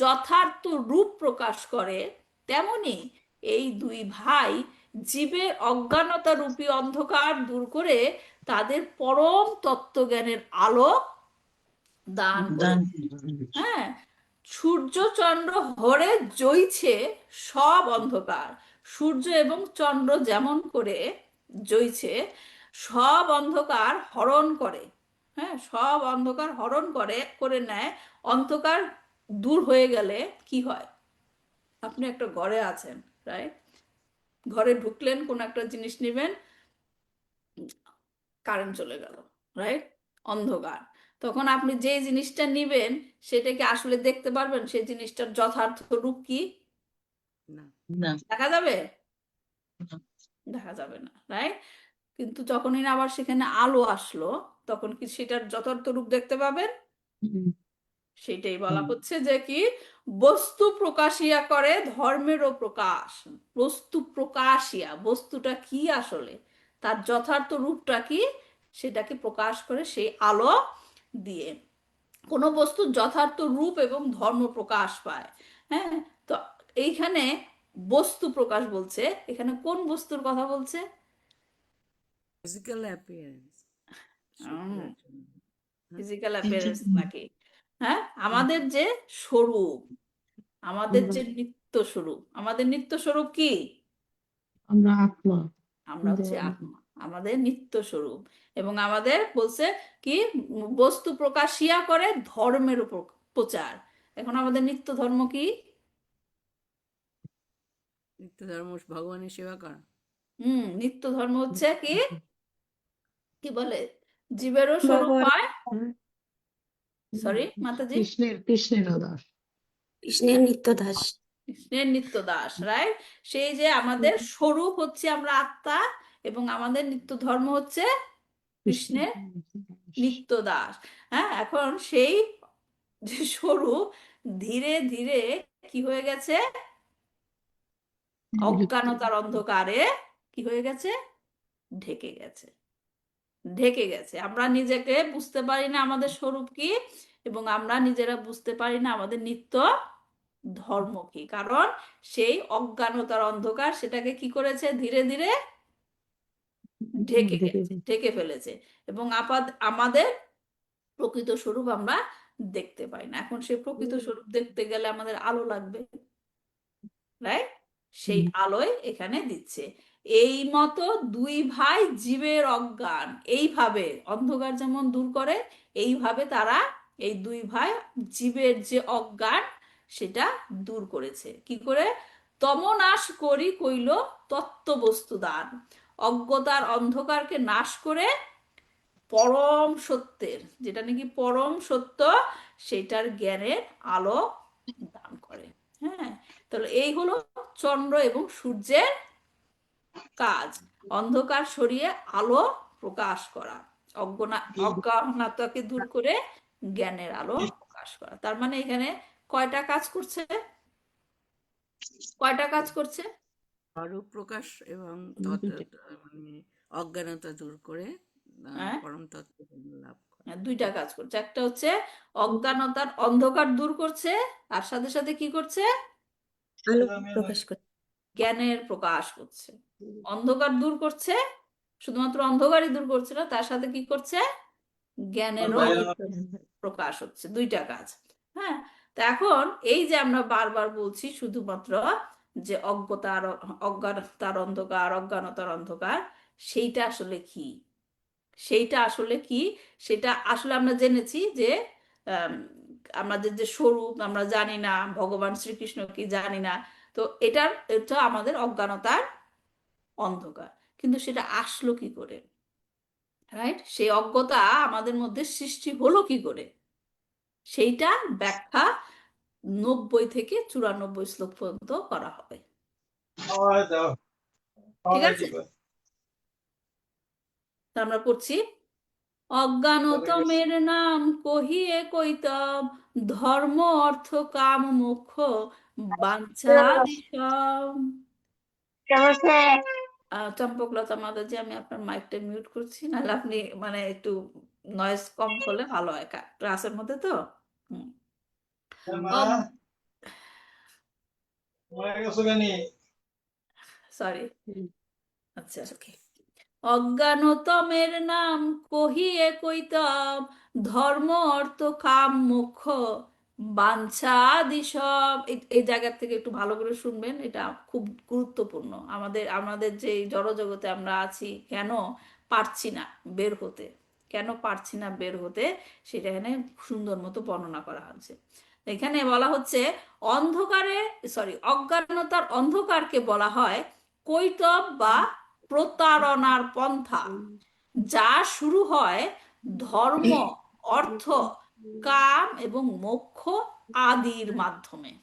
যথার্থ রূপ প্রকাশ করে, তেমনি এই দুই ভাই জীবের অজ্ঞানতা রূপী অন্ধকার দূর করে তাদের পরম তত্ত্বজ্ঞানের আলো দান করে। হ্যাঁ, সূর্য চন্দ্র হরে জ্বলছে সব অন্ধকার, সূর্য এবং চন্দ্র যেমন করে জ্বলছে, সব অন্ধকার হরণ করে। হ্যাঁ, সব অন্ধকার হরণ করে করে নেয়। অন্ধকার দূর হয়ে গেলে কি হয়? আপনি একটা ঘরে আছেন, রাইট? ঘরে ঢুকলেন, কোন একটা জিনিস নেবেন, কারেন্ট চলে গেল, রাইট? অন্ধকার। তখন আপনি যে জিনিসটা নিবেন সেটাকে আসলে দেখতে পারবেন, সেই জিনিসটার যথার্থ রূপ কি? না। দেখা যাবে? দেখা যাবে না, রাইট? কিন্তু যখনই না আবার সেখানে আলো আসলো, তখন কি সেটার যথার্থ রূপ দেখতে পাবেন? সেটাই বলা হচ্ছে যে কি, বস্তু প্রকাশিয়া করে ধর্মেরও প্রকাশ। বস্তু প্রকাশিয়া, বস্তুটা কি আসলে, তার যথার্থ রূপটা কি, সেটাকে প্রকাশ করে সেই আলো দিয়ে। কোনো বস্তুর যথার্থ রূপ এবং ধর্ম প্রকাশ পায়। হ্যাঁ, তো এইখানে বস্তু প্রকাশ বলছে, এখানে কোন বস্তুর কথা বলছে? ফিজিক্যাল অ্যাপিয়ারেন্স হ্যাঁ? ফিজিক্যাল অ্যাপিয়ারেন্স নাকি? হ্যাঁ, আমাদের যে স্বরূপ, আমাদের যে নিত্য স্বরূপ, আমাদের নিত্য স্বরূপ কি? আমরা আত্মা। আমরা হচ্ছে আত্মা, আমাদের নিত্য স্বরূপ। এবং আমাদের বলছে কি, বস্তু প্রকাশিয়া করে ধর্মের উপর প্রচার। এখন আমাদের নিত্য ধর্ম কি? নিত্য ধর্ম ভগবানের সেবা করা। নিত্য ধর্ম হচ্ছে কি, কি বলে, জীবেরও স্বরূপ ভগবান হয়। সরি মাতাজি, কৃষ্ণের দাস। কৃষ্ণের নিত্য দাস। কৃষ্ণের নিত্য দাস, রাইট? সেই যে আমাদের স্বরূপ হচ্ছে আমরা আত্মা, এবং আমাদের নিত্য ধর্ম হচ্ছে কৃষ্ণের নিত্য দাস। হ্যাঁ, এখন সেই যে স্বরূপ ধীরে ধীরে কি হয়ে গেছে, অজ্ঞানতার অন্ধকারে কি হয়ে গেছে, ঢেকে গেছে। ঢেকে গেছে, আমরা নিজেকে বুঝতে পারি না আমাদের স্বরূপ কি, এবং আমরা নিজেরা বুঝতে পারি না আমাদের নিত্য ধর্ম কি। কারণ সেই অজ্ঞানতার অন্ধকার সেটাকে কি করেছে, ধীরে ধীরে ঢেকে গেছে, ঢেকে ফেলেছে, এবং আমাদের প্রকৃত স্বরূপ আমরা দেখতে পাই না। এখন সেই প্রকৃত স্বরূপ দেখতে গেলে আমাদের আলো লাগবে, রাইট? সেই আলোয় এখানে দিচ্ছে। এই মতো দুই ভাই জীবের অজ্ঞান, এইভাবে অন্ধকার যেমন দূর করে, এইভাবে তারা, এই দুই ভাই জীবের যে অজ্ঞান সেটা দূর করেছে। কি করে? তমনাশ করি কইল তত্ত্ববস্তু দান। অজ্ঞতার অন্ধকারকে নাশ করে পরম সত্যের, যেটা নাকি পরম সত্য, সেটার জ্ঞানের আলো দান করে। হ্যাঁ, তাহলে এই হলো চন্দ্র এবং সূর্যের কাজ, অন্ধকার সরিয়ে আলো প্রকাশ করা, অজ্ঞানতাকে দূর করে জ্ঞানের আলো প্রকাশ করা। তার মানে এখানে কয়টা কাজ করছে, কয়টা কাজ করছে? স্বরূপ প্রকাশ এবং মানে অজ্ঞানতা দূর করে হ্যাঁ, পরম তত্ত্ব লাভ করা। দুইটা কাজ করছে। একটা হচ্ছে অজ্ঞানতার অন্ধকার দূর করছে, আর সাথে সাথে কি করছে, আলো প্রকাশ করে। জ্ঞানের প্রকাশ করছে। অন্ধকার দূর করছে, শুধুমাত্র অন্ধকারই দূর করছে না, তার সাথে কি করছে, জ্ঞানেরও প্রকাশ হচ্ছে। দুইটা কাজ। হ্যাঁ, তো এখন এই যে আমরা বারবার বলছি শুধুমাত্র যে অজ্ঞানতার অন্ধকার, অজ্ঞানতার অন্ধকার, সেইটা আসলে কি, সেইটা আসলে কি, সেটা আসলে আমরা জেনেছি যে আম, আমাদের যে স্বরূপ আমরা জানি না, ভগবান শ্রীকৃষ্ণ কি জানি না। তো এটা আমাদের অজ্ঞানতার অন্ধকার। কিন্তু সেটা আসলো কি করে, রাইট? সেই অজ্ঞতা আমাদের মধ্যে সৃষ্টি হলো কি করে, সেইটা ব্যাখ্যা 90 থেকে 94 শ্লোক পর্যন্ত করা হবে। ঠিক আছে, তা আমরা পড়ছি। অজ্ঞানতমের নাম কহিয়ে কৈতব, ধর্ম অর্থ কাম মোক্ষ বাঞ্ছাদি সব। চম্পকলতা মাতাজি, আমি আপনার মাইকটা মিউট করছি, নাহলে আপনি মানে একটু নয়েজ কম হলে ভালো হয়, ক্লাসের মধ্যে তো। সরি, আচ্ছা, ওকে। অজ্ঞানতমের নাম কহিয়ে কৈতব, ধর্ম অর্থ কাম মোক্ষ বাঞ্ছাদি সব। এই জায়গা থেকে একটু ভালো করে শুনবেন, এটা খুব গুরুত্বপূর্ণ। আমাদের আমাদের যে জড়জগতে আমরা আছি, কেন পারছি না বের হতে, কেন পারছি না বের হতে, সেটা এখানে সুন্দর মতো বর্ণনা করা হচ্ছে। এখানে বলা হচ্ছে অজ্ঞানতার অন্ধকারকে বলা হয় কৈতব বা প্রতারণার পন্থা, যা শুরু হয় ধর্ম, অর্থ, কাম এবং মোক্ষ আদির মাধ্যমে।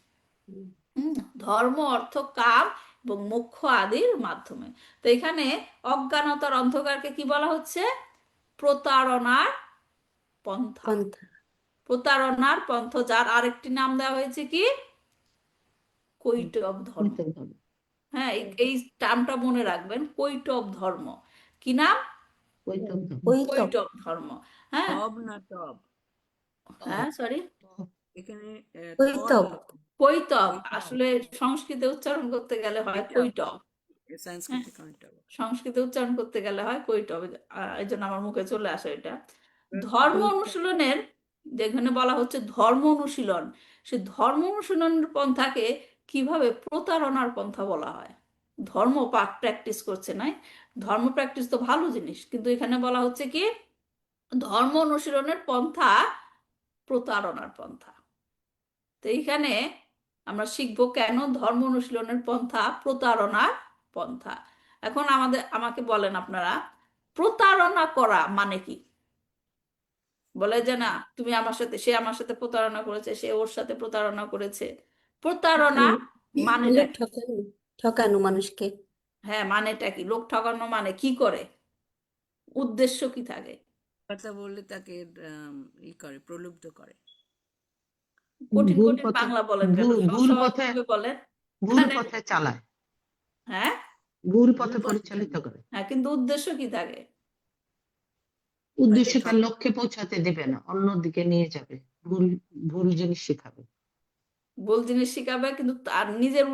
ধর্ম, অর্থ, কাম এবং মোক্ষ আদির মাধ্যমে। তো এখানে অজ্ঞানতার অন্ধকারকে কি বলা হচ্ছে? প্রতারণার পন্থা। পন্থা। প্রতারণার পন্থ, যার আরেকটি নাম দেওয়া হয়েছে কি? কৈটব ধর্ম। হইতে হবে। হ্যাঁ, এই টার্মটা মনে রাখবেন, কৈটব ধর্ম। কি নাম? হইতে হবে। ওই তো কৈটব ধর্ম। হ্যাঁ, টব না টব? হ্যাঁ, সরি, এখানে ওই থ তো নেই। কৈটব। কৈটব। আসলে সংস্কৃতে উচ্চারণ করতে গেলে হয় কৈটব। কৈটব। হ্যাঁ, সংস্কৃতে কৈটব। সংস্কৃতে উচ্চারণ করতে গেলে হয় কৈটব। এই জন্য আমার মুখে চলে আসে এটা। ধর্ম অনুশীলনের, যেখানে বলা হচ্ছে ধর্ম অনুশীলন, সে ধর্ম অনুশীলনের পন্থাকে কিভাবে প্রতারণার পন্থা বলা হয়? ধর্ম পাঠ প্র্যাকটিস করছে নাই, ধর্ম প্র্যাকটিস তো ভালো জিনিস, কিন্তু এখানে বলা হচ্ছে কি ধর্ম অনুশীলনের পন্থা প্রতারণার পন্থা। তো এইখানে আমরা শিখবো কেন ধর্ম অনুশীলনের পন্থা প্রতারণার পন্থা। এখন আমাকে বলেন আপনারা, প্রতারণা করা মানে কি? বলে যে না, তুমি আমার সাথে, সে আমার সাথে প্রতারণা করেছে, সে ওর সাথে প্রতারণা করেছে। প্রতারণা মানেটা লোক কি? ঠকানো, ঠকানো মানুষকে। হ্যাঁ, মানেটা কি? লোক ঠকানো মানে কি করে? উদ্দেশ্য কি থাকে? কথা বললে তাকে করে, প্রলুব্ধ করে। কঠিন ভুল কঠিন পথে বাংলা বলেন কেন, সহজ ভুল সহজ পথে ভাবে বলেন। ভুল মানে, পথে চালায়, হ্যাঁ, ভুল ভুল পথে পথে পরিচালিত করে। হ্যাঁ, কিন্তু উদ্দেশ্য কি থাকে? তাকে উদ্দেশ্য তার ঠক লক্ষ্যে পৌঁছাতে দেবে না, অন্যদিকে নিয়ে যাবে, ভুল ভুল জিনিস শেখাবে। ভুল জিনিস শিখাবে, কিন্তু তার নিজের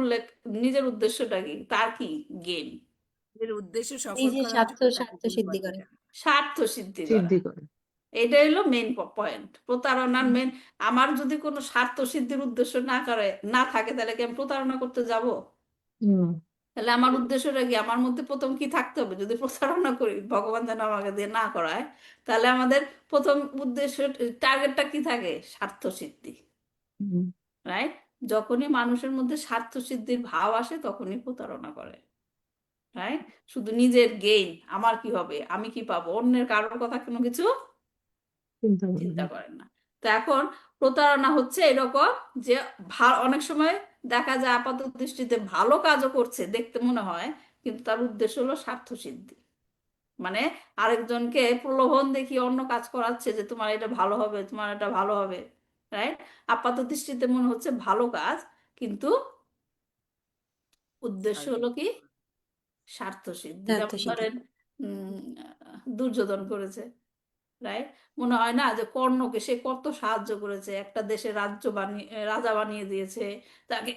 নিজের উদ্দেশ্যটা কি, তার কি গেম? এর উদ্দেশ্য সফল নিজের করার স্বার্থ জন্য তাকে স্বার্থ ভুল সিদ্ধি পথে করে। চালায়। স্বার্থ সিদ্ধি করা। সিদ্ধি করে। এটাই হলো মেইন পয়েন্ট, প্রতারণার মেন। আমার যদি কোনো স্বার্থ সিদ্ধির উদ্দেশ্য না থাকে, তাহলে কি আমি প্রতারণা করতে যাব? হুম। তাহলে আমার উদ্দেশ্যটা কি? আমার মধ্যে প্রথম কি থাকতে হবে? যদি প্রতারণা করি, ভগবান যেন আমাকে দিয়ে না করায়, তাহলে আমাদের প্রথম উদ্দেশ্য, টার্গেটটা কি থাকে? স্বার্থ সিদ্ধি। হুম। রাইট? যখনই মানুষের মধ্যে স্বার্থ সিদ্ধির ভাব আসে, তখনই প্রতারণা করে। রাইট? শুধু নিজের গেইন, আমার কি হবে, আমি কি পাবো, অন্যের কারোর কথা কোনো কিছু চিন্তা করে চিন্তা না। করেন না। তো এখন প্রতারণা হচ্ছে এরকম যে, অনেক সময় দেখা যায় আপাত দৃষ্টিতে ভালো কাজও করছে দেখতে মনে হয়, কিন্তু তার উদ্দেশ্য হলো স্বার্থ সিদ্ধি। মানে আরেকজনকে প্রলোভন দেখিয়ে অন্য কাজ করাচ্ছে, যে তোমার এটা ভালো হবে, তোমার এটা ভালো হবে। রাইট? আপাত দৃষ্টিতে মনে হচ্ছে ভালো কাজ, কিন্তু উদ্দেশ্য স্বার্থ। হলো কি? স্বার্থ সিদ্ধি। স্বার্থ যেমন সিদ্ধি। ধরেন দুর্যোধন করেছে। রাইট? মনে হয় না যে কর্ণকে সে কত সাহায্য করেছে, একটা দেশে রাজা বানিয়ে দিয়েছে তাকে।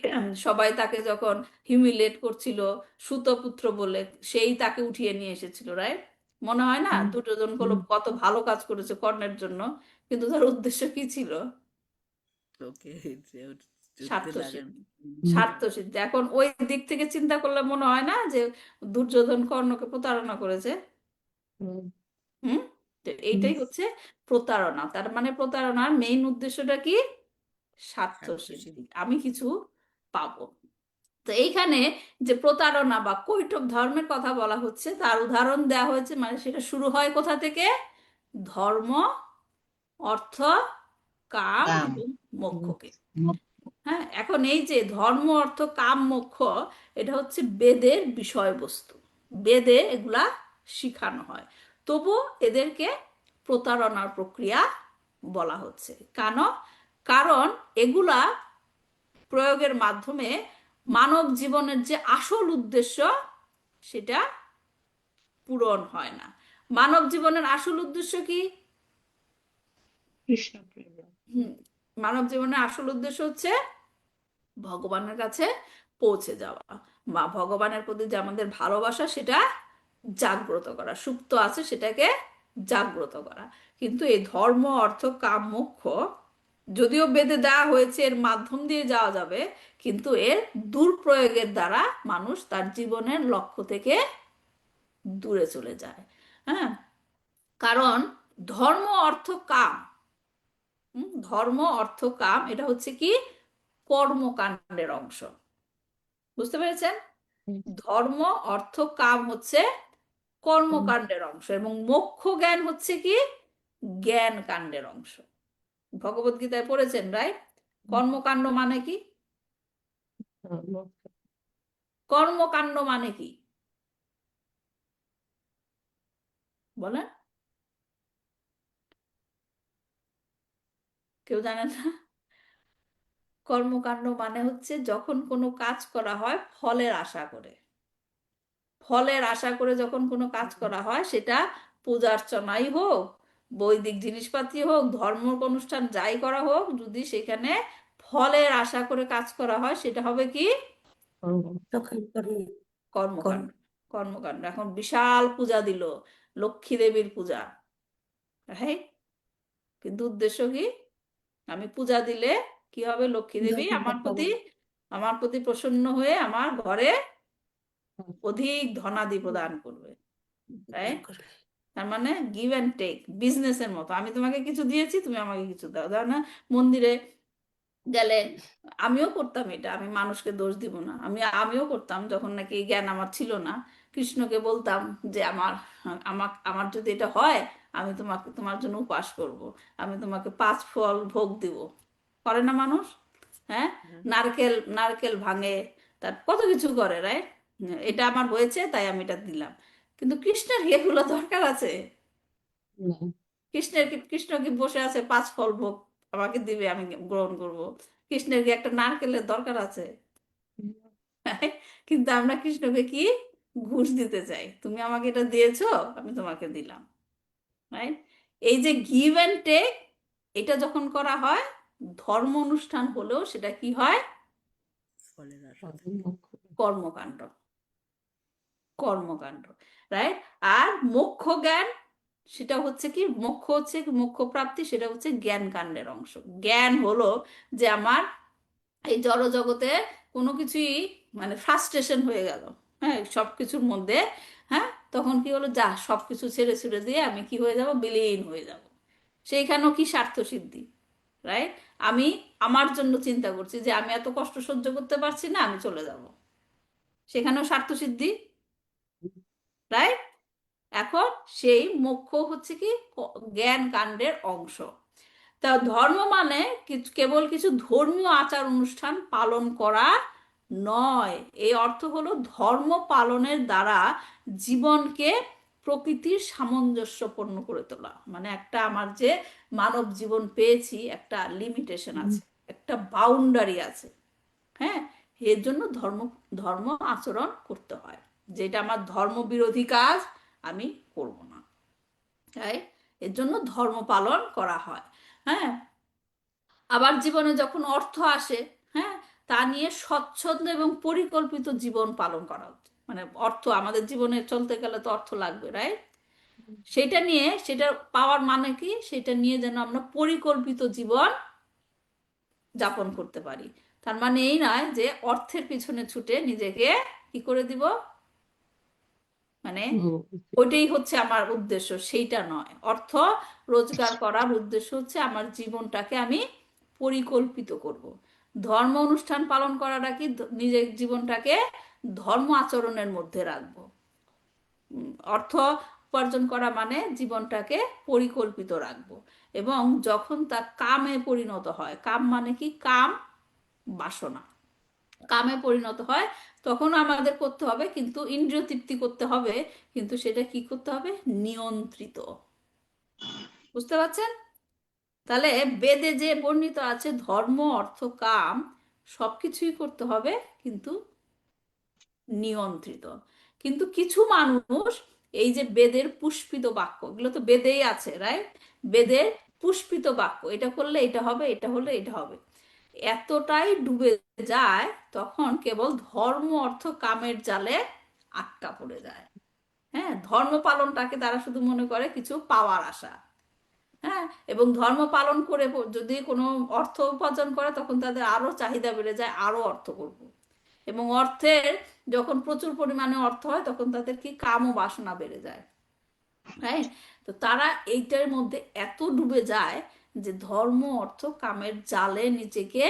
সবাই তাকে যখন হিউমিলেট করছিল, সুতপুত্র বলে, সেই তাকে উঠিয়ে নিয়ে এসেছিল। রাইট? মনে হয় না হুম। দুর্যোধন হুম। কত ভালো কাজ করেছে কর্ণের জন্য, কিন্তু তার উদ্দেশ্য কি ছিল? ওকে যুদ্ধে স্বার্থ লাগানো। সিদ্ধি। হুম। স্বার্থ সিদ্ধি। এখন ওই দিক থেকে চিন্তা করলে মনে হয় না যে দুর্যোধন কর্ণকে প্রতারণা করেছে? হুম। হুম। তো হুম। এইটাই হচ্ছে প্রতারণা। তার মানে প্রতারণার মেইন উদ্দেশ্যটা কি? স্বার্থ স্বার্থ সিদ্ধি, সিদ্ধি। আমি কিছু পাবো। তো এইখানে যে প্রতারণা বা কৈটব ধর্মের কথা বলা হচ্ছে, তার উদাহরণ দেওয়া হয়েছে। মানে সেটা শুরু হয় কোথা থেকে? ধর্ম, অর্থ, কাম কাম। এবং হুম। মোক্ষকে। হুম। হ্যাঁ, এখন এই যে ধর্ম, অর্থ, কাম, মোক্ষ, এটা হচ্ছে বেদের বিষয়বস্তু। বেদে এগুলা শিখানো হয়, তবু এদেরকে প্রতারণার প্রক্রিয়া বলা হচ্ছে। কেন? কারণ এগুলা প্রয়োগের মাধ্যমে মানব জীবনের যে আসল উদ্দেশ্য, সেটা পূরণ হয় না। মানব জীবনের আসল উদ্দেশ্য কি? কৃষ্ণ প্রেম। হুম, মানব জীবনের আসল উদ্দেশ্য হচ্ছে ভগবানের কাছে পৌঁছে যাওয়া, বা ভগবানের প্রতি যে আমাদের ভালোবাসা, সেটা জাগ্রত করা, সুপ্ত আছে সেটাকে জাগ্রত করা। কিন্তু এই ধর্ম, অর্থ, কাম, মোক্ষ যদিও বেদে দেওয়া হয়েছে, এর মাধ্যম দিয়ে যাওয়া যাবে, কিন্তু এর দুর্প্রয়োগের দ্বারা মানুষ তার জীবনের লক্ষ্য থেকে দূরে চলে যায়। হ্যাঁ, কারণ ধর্ম, অর্থ, কাম, ধর্ম, অর্থ, কাম, এটা হচ্ছে কি? কর্মকাণ্ডের অংশ। বুঝতে পেরেছেন? হুম। ধর্ম, অর্থ, কাম হচ্ছে হুম। কর্মকাণ্ডের অংশ, এবং মোক্ষ জ্ঞান হচ্ছে কি? জ্ঞান কাণ্ডের অংশ। ভগবদ গীতায় পড়েছেন, রাইট? কর্মকাণ্ড মানে কি? ধর্ম। কর্মকাণ্ড মানে কি বলেন? কেউ জানেন না? কর্মকাণ্ড মানে হচ্ছে যখন কোনো কাজ করা হয় ফলের আশা করে। ফলের আশা করে যখন কোনো কাজ করা হয়, সেটা পূজার্চনাই হোক, বৈদিক জিনিসপাতি হোক, ধর্ম অনুষ্ঠান যাই করা হোক, যদি সেখানে ফলের আশা করে কাজ করা হয়, সেটা হবে কি? তখন কর্ম কর্মকাণ্ড। কর্মকাণ্ড। এখন বিশাল পূজা দিল, লক্ষ্মী দেবীর পূজা, হ্যাঁ, কিন্তু উদ্দেশ্য কি? আমি পূজা দিলে কি হবে? লক্ষ্মী দেবী আমার প্রতি প্রসন্ন হয়ে আমার ঘরে অধিক ধনাদি প্রদান করবে, তাই? তার মানে গিভ অ্যান্ড টেক, বিজনেসের মতো। আমি তোমাকে কিছু দিয়েছি, তুমি আমাকে কিছু দাও। দাও না? মন্দিরে গেলে আমিও করতাম এটা, আমি মানুষকে দোষ দিব না, আমিও করতাম যখন নাকি এই জ্ঞান আমার ছিল না। কৃষ্ণকে বলতাম যে আমার যদি এটা হয়, আমি তোমার জন্য উপবাস করব, আমি তোমাকে 5 ফল ভোগ দিব। করে না মানুষ? হ্যাঁ, নারকেল নারকেল ভাঙে, তার কত কিছু করে, রাইট? এটা আমার হয়েছে তাই আমি এটা দিলাম। কিন্তু কৃষ্ণের কি এগুলো দরকার আছে? কৃষ্ণ কি বসে আছে 5 ফল ভোগ আমাকে দিবে, আমি গ্রহণ করব? কৃষ্ণের কি একটা নারকেলের দরকার আছে? কিন্তু আমরা কৃষ্ণকে কি ঘুষ দিতে চাই, তুমি আমাকে এটা দিয়েছো, আমি তোমাকে দিলাম, রাইট? এই যে গিভ অ্যান্ড টেক, এটা যখন করা হয় ধর্ম অনুষ্ঠান হলেও, সেটা কি হয়? ফলের আশা। কর্মকাণ্ড। কর্মকাণ্ড, রাইট? আর মোক্ষ জ্ঞান, সেটা হচ্ছে কি? মোক্ষ হচ্ছে মোক্ষ প্রাপ্তি, সেটা হচ্ছে জ্ঞান কাণ্ডের অংশ। জ্ঞান হলো যে আমার এই জড়জগতে কোনো কিছুই মানে ফ্রাস্ট্রেশন হয়ে গেল, হ্যাঁ, সব কিছুর মধ্যে, হ্যাঁ, তখন কি হলো? যা সব কিছু ছেড়ে ছুড়ে দিয়ে আমি কি হয়ে যাব? বিলীন হয়ে যাব। সেইখানেও কি স্বার্থ সিদ্ধি, রাইট? আমি আমার জন্য চিন্তা করছি যে আমি এত কষ্ট সহ্য করতে পারছি না, আমি চলে যাব, সেখানেও স্বার্থ সিদ্ধি, রাইট? এখন সেই মোক্ষ হচ্ছে কি? জ্ঞান কাণ্ডের অংশ। তা ধর্ম মানে কেবল কিছু ধর্মীয় আচার অনুষ্ঠান পালন করা নয়। এই অর্থ হলো ধর্ম পালনের দ্বারা জীবনকে প্রকৃতির সামঞ্জস্যপূর্ণ করে তোলা। মানে একটা আমার যে মানব জীবন পেয়েছি, একটা লিমিটেশন আছে, একটা বাউন্ডারি আছে, হ্যাঁ, এর জন্য ধর্ম আচরণ করতে হয়। যেটা আমার ধর্ম বিরোধী কাজ, আমি করব না, তাই এর জন্য ধর্ম পালন করা হয়। হ্যাঁ, আবার জীবনে যখন অর্থ আসে, হ্যাঁ, তা নিয়ে স্বচ্ছন্দ এবং পরিকল্পিত জীবন পালন করা উচিত। মানে অর্থ আমাদের জীবনে চলতে গেলে তো অর্থ লাগবে, রাইট? সেটা পাওয়ার মানে কি? সেটা নিয়ে যেন আমরা পরিকল্পিত জীবন যাপন করতে পারি। তার মানে এই নয় যে অর্থের পিছনে ছুটে নিজেকে কি করে দিব, মানে ওইটাই হচ্ছে আমার উদ্দেশ্য, সেইটা নয়। অর্থ রোজগার করার উদ্দেশ্য হচ্ছে আমার জীবনটাকে আমি পরিকল্পিত করব। ধর্ম অনুষ্ঠান পালন করাটা কি? নিজের জীবনটাকে ধর্ম আচরণের মধ্যে রাখবো। অর্থ উপার্জন করা মানে জীবনটাকে পরিকল্পিত রাখবো, এবং যখন তা কামে পরিণত হয়, কাম মানে কি? কাম বাসনা, কামে পরিণত হয়, তখন আমাদের করতে হবে, কিন্তু ইন্দ্রিয় তৃপ্তি করতে হবে, কিন্তু সেটা কি করতে হবে? নিয়ন্ত্রিত। বুঝতে পারছেন? তাহলে বেদে যে বর্ণিত আছে ধর্ম অর্থ কাম সবকিছুই করতে হবে, কিন্তু নিয়ন্ত্রিত। কিন্তু কিছু মানুষ এই যে বেদের পুষ্পিত বাক্য, এগুলো তো বেদেই আছে, রাইট? বেদের পুষ্পিত বাক্য, এটা করলে এটা হবে, এটা হলে এটা হবে, এতটাই ডুবে যায়, তখন কেবল ধর্ম অর্থ কামের জালে আটকা পড়ে যায়। হ্যাঁ, ধর্ম পালনটাকে তারা শুধু মনে করে কিছু পাওয়ার আশা। হ্যাঁ, এবং ধর্ম পালন করে যদি কোনো অর্থ উপার্জন করে, তখন তাদের আরো চাহিদা বেড়ে যায়, আরো অর্থ করব। এবং অর্থের যখন প্রচুর পরিমাণে অর্থ হয়, তখন তাদের কি? কাম ও বাসনা বেড়ে যায়, রাইট? তো তারা এইটার মধ্যে এত ডুবে যায় যে ধর্ম অর্থ কামের জালে নিজেকে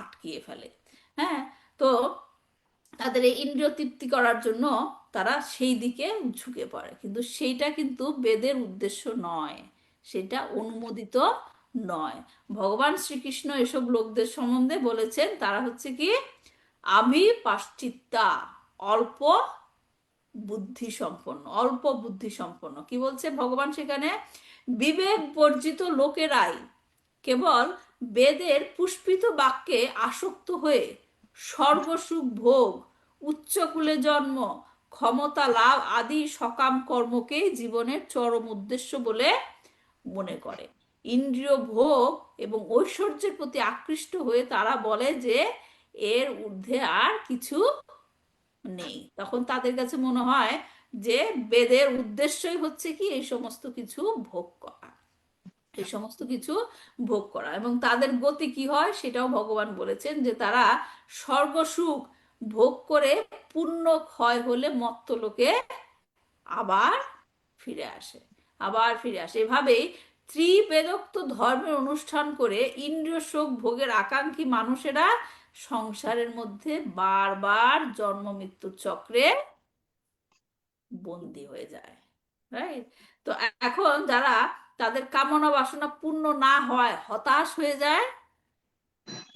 আটকিয়ে ফেলে। হ্যাঁ, তো তাদের এই ইন্দ্রিয় তৃপ্তি করার জন্য তারা সেই দিকে ঝুঁকে পড়ে, কিন্তু সেইটা কিন্তু বেদের উদ্দেশ্য নয়, সেটা অনুমোদিত নয়। ভগবান শ্রীকৃষ্ণ এসব লোকদের সম্বন্ধে বলেছেন, তারা হচ্ছে কি? আমি পাশ্চিত্তা, অল্প অল্প বুদ্ধি সম্পন্ন। কি বলছে ভগবান সেখানে? বিবেক বর্জিত লোকেরাই কেবল বেদের পুষ্পিত বাক্যে আসক্ত হয়ে স্বর্গসুখ ভোগ, উচ্চকুলে জন্ম, ক্ষমতা লাভ আদি সকাম কর্মকেই জীবনের চরম উদ্দেশ্য বলে মনে করে। ইন্দ্রিয় ভোগ এবং ঐশ্বর্যের প্রতি আকৃষ্ট হয়ে তারা বলে যে এর ঊর্ধ্বে আর কিছু নেই। তখন তাদের কাছে মনে হয় যে বেদের উদ্দেশ্যই হচ্ছে কি এই সমস্ত কিছু ভোগ করা, এই সমস্ত কিছু ভোগ করা। এবং তাদের গতি কি হয় সেটাও ভগবান বলেছেন, যে তারা স্বর্গসুখ ভোগ করে পুণ্য ক্ষয় হলে মর্ত্যলোকে আবার ফিরে আসে, এভাবেই ত্রিবেদোক্ত ধর্মের অনুষ্ঠান করে ইন্দ্রিয় সুখ ভোগের আকাঙ্ক্ষী মানুষেরা সংসারের মধ্যে বারবার জন্ম মৃত্যুর চক্রে বন্দী হয়ে যায়। রাইট? তো এখন যারা তাদের কামনা বাসনা পূর্ণ না হয় হতাশ হয়ে যায়,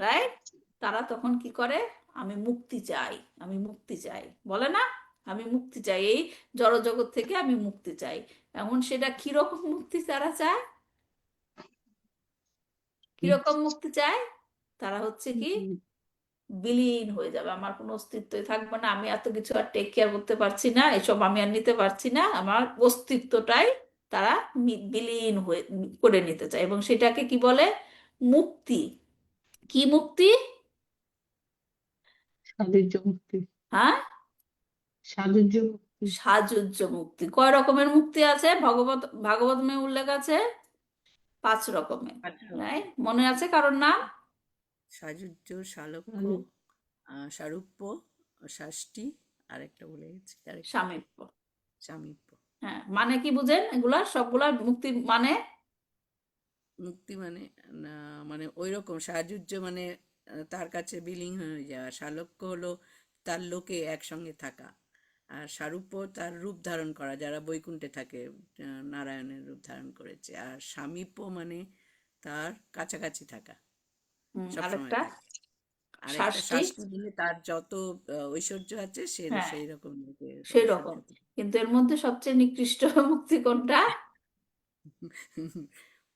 রাইট, তারা তখন কি করে? আমি মুক্তি চাই, আমি মুক্তি চাই, বলে না, আমি মুক্তি চাই, এই জড়জগৎ থেকে আমি মুক্তি চাই। এমন সেটা কিরকম মুক্তি তারা চায়? কিরকম মুক্তি চায়? তারা হচ্ছে কি বিলীন হয়ে যাবে, আমার কোনো অস্তিত্বই থাকবে না, আমি এত কিছু আর টেক কেয়ার করতে পারছি না, এসব আমি আর নিতে পারছি না, আমার অস্তিত্বটাই তারা বিলীন হয়ে করে নিতে চায়। এবং সেটাকে কি বলে? মুক্তি। কি মুক্তি? সাযুজ্য মুক্তি। হ্যাঁ, সাযুজ্য মুক্তি। সাযুজ্য মুক্তি। কয় রকমের মুক্তি আছে? ভাগবতমে উল্লেখ আছে 5 রকমের। রাইট? মনে আছে কারোর নাম? সাযুজ্য, শালক্য, সারূপ্য, ষষ্ঠী, আরেকটা বলে গেছি, আরেকটা সামীপ্য। সামীপ্য। হ্যাঁ, মানে কি বুঝেন এগুলা সবগুলা? মুক্তি মানে মুক্তি মানে না, মানে ওই রকম সাযুজ্য মানে তার কাছে বিলীন হয়ে যাওয়া, শালক্য হলো তার লোকে একসঙ্গে থাকা, আর সারূপ্য তার রূপ ধারণ করা, যারা বৈকুণ্ঠে থাকে নারায়ণের রূপ ধারণ করেছে, আর সামীপ্য মানে তার কাছাকাছি থাকা, সবসময় আরেকটা থাকা। আর একটা ষষ্ঠী। শাস্তি দিলে তার যত ঐশ্বর্য আছে হ্যাঁ, সেই রকম লোকে সেই ঐশ্বর্য রকম। থাকে। কিন্তু এর মধ্যে সবচেয়ে নিকৃষ্ট মুক্তি কোনটা?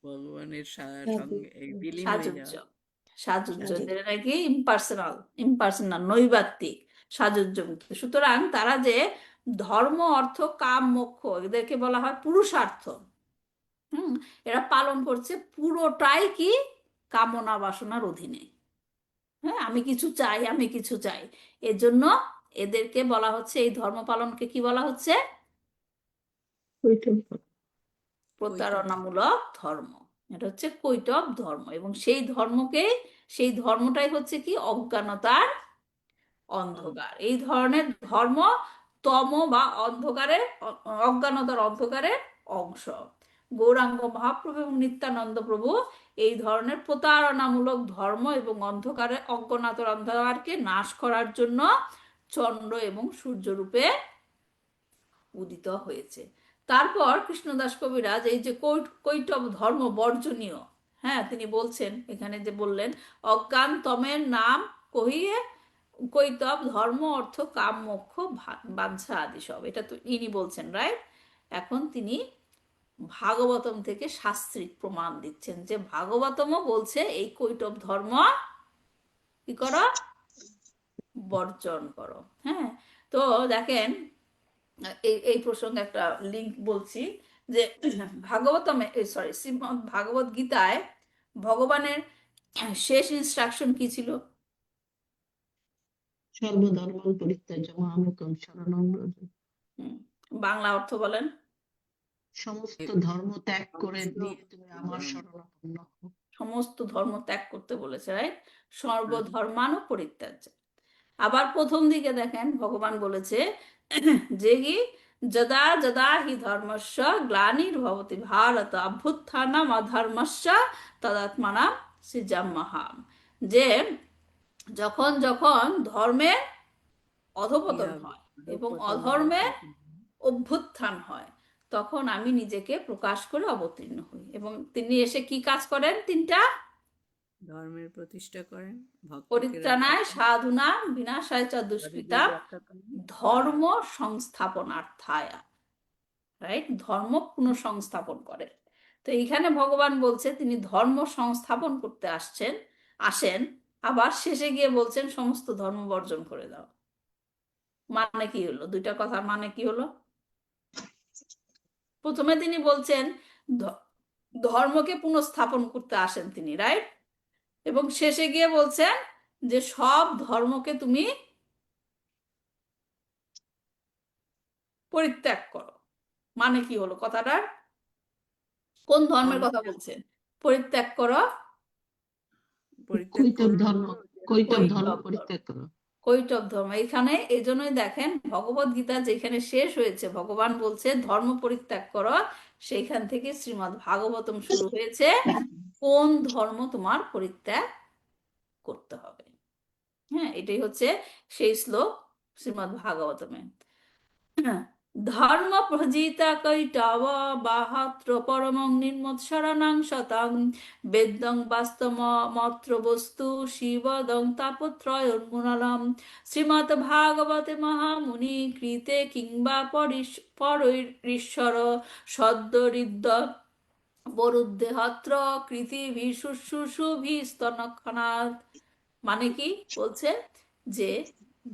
ভগবানের সাধু সঙ্গে এই বিলীন হয়ে সাযুজ্য। যাওয়া। সাযুজ্য, সাধু যেটা নাকি ইম্পার্সোনাল নৈবাত্তিক সাযুজ্য মুক্তি। সুতরাং তারা যে ধর্ম, অর্থ, কাম, মোক্ষ, এদেরকে বলা হয় পুরুষার্থ। এরা পালন করছে পুরোটাই কি কামনা বাসনার অধীনে। হ্যাঁ, আমি কিছু চাই, আমি কিছু চাই। এজন্য এদেরকে বলা হচ্ছে, এই ধর্ম পালনকে কি বলা হচ্ছে? প্রতারণামূলক ধর্ম। এটা হচ্ছে কৈটব ধর্ম। এবং সেই ধর্মটাই হচ্ছে কি অজ্ঞানতার অন্ধকার। এই ধরনের ধর্ম তম বা অজ্ঞানতার অন্ধকারের অংশ। গৌরাঙ্গ মহাপ্রভু এবং নিত্যানন্দ প্রভু এই ধরনের প্রতারণামূলক ধর্ম এবং অজ্ঞানতার অন্ধকারকে নাশ করার জন্য চন্দ্র এবং সূর্য রূপে উদিত হয়েছে। তারপর কৃষ্ণদাস কবিরাজ এই যে কৈটব ধর্ম বর্জনীয়, হ্যাঁ, তিনি বলছেন এখানে, যে বললেন অজ্ঞান তমের নাম কহিয়ে কৈতব ধর্ম অর্থ কাম মোক্ষ বাঞ্ছা আদি সব, এটা তো ইনি বলছেন, রাইট? এখন তিনি ভাগবতম থেকে শাস্ত্রিক প্রমাণ দিচ্ছেন, যে ভাগবতমও বলছে এই কৈটব ধর্ম কি করো? বর্জন করো। হ্যাঁ, তো দেখেন এই প্রসঙ্গে একটা লিঙ্ক বলছি, যে ভাগবতমে, শ্রীমদ্ ভাগবত গীতায় ভগবানের শেষ ইনস্ট্রাকশন কি ছিল? সর্বধর্ম পরিত্যাজ্য মামেকং শরণং ব্রজ। বাংলা অর্থ বলেন। সমস্ত ধর্ম ত্যাগ করে দিয়ে তুমি আমার শরণাপন্ন হও। সমস্ত ধর্ম ত্যাগ করতে বলেছে, রাইট? সর্বধর্মানো পরিত্যাজ্য। আবার প্রথম দিকে দেখেন ভগবান বলেছে যে কি যদা যদা হি ধর্মস্য গ্লানির্ভবতি ভারত অভ্যুত্থানম অধর্মস্য তদাত্মানাম সৃজাম্যহাম, যে যখন যখন ধর্মের অধপতন হয় এবং অধর্মের অভ্যুত্থান হয়, তখন আমি নিজেকে প্রকাশ করে অবতীর্ণ হই। এবং তিনি এসে কি কাজ করেন? 3টা ধর্মের প্রতিষ্ঠা করেন, ভক্তকে পরিত্রাণায় রক্ষা করেন, সাধুনাং বিনাশায় চ দুষ্কৃতা সাধুদের রক্ষা করেন, ধর্ম সংস্থাপনার্থায়, রাইট, ধর্ম পুনঃসংস্থাপন করে। তো এইখানে ভগবান বলছে তিনি ধর্ম সংস্থাপন করতে আসেন, আবার শেষে গিয়ে বলছেন সমস্ত ধর্ম বর্জন করে দাও। মানে কি হলো? দুইটা কথার মানে কি হলো? প্রথমে তিনি বলছেন ধর্মকে পুনঃস্থাপন করতে আসেন তিনি, রাইট, এবং শেষে গিয়ে বলছেন যে সব ধর্মকে তুমি পরিত্যাগ করো। মানে কি হলো কথাটার? কোন ধর্মের কথা বলছেন? পরিত্যাগ করো, পরিত্যাগ কৈটব করুন। ধর্ম, কৈটব ধর্ম কৈটব ধর্ম, পরিত্যাগ করো। কৈটব ধর্ম। এখানে এই জন্যই দেখেন ভগবদ গীতা যেখানে শেষ হয়েছে ভগবান বলছে ধর্ম পরিত্যাগ করো, সেইখান থেকে শ্রীমদ্ ভাগবতম শুরু হয়েছে কোন ধর্ম তোমার পরিত্যাগ করতে হবে। হ্যাঁ, এটাই হচ্ছে সেই শ্লোক শ্রীমদ্ ভাগবতমে। ধর্ম প্রজিতা কৈটব বাহাত্র পরমং নির্মৎসরণং শতং বেদং বাস্তবমত্র বস্তু শিবদং তাপত্রয়োন্মূলম শ্রীমৎ ভাগবতে মহামুনি কৃতে কিংবা পরৈশ্বর সদ্যরিদ্য বরুদ্ধেহত্র কৃতিভি শুশ্রূষুভি স্তনক্ষণাৎ। মানে কি বলছে? যে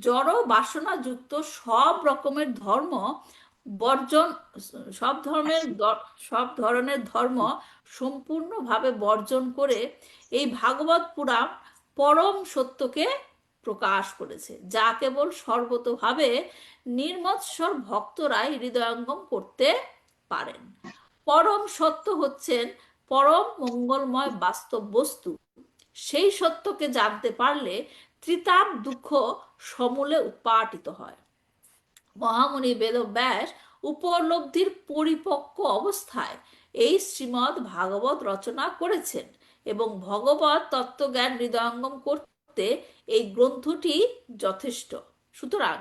জড় বাসনা যুক্ত সব রকমের ধর্ম বর্জন, সব ধরনের ধর্ম সম্পূর্ণভাবে বর্জন করে এই ভাগবত পুরাণ পরম সত্যকে প্রকাশ করেছে, যা কেবল সর্বতোভাবে নির্মৎসর ভক্তরাই হৃদয়ঙ্গম করতে পারেন। পরম সত্য হচ্ছেন পরম মঙ্গলময় বাস্তব বস্তু। সেই সত্যকে জানতে পারলে ত্রিতাপ দুঃখ সমূলে উৎপাটিত হয়। মহামুনি বেদব্যাস উপলব্ধির পরিপক্ক অবস্থায় এই শ্রীমদ্ ভাগবত রচনা করেছেন এবং ভগবত তত্ত্বজ্ঞান হৃদয়ঙ্গম করতে এই গ্রন্থটি যথেষ্ট। সুতরাং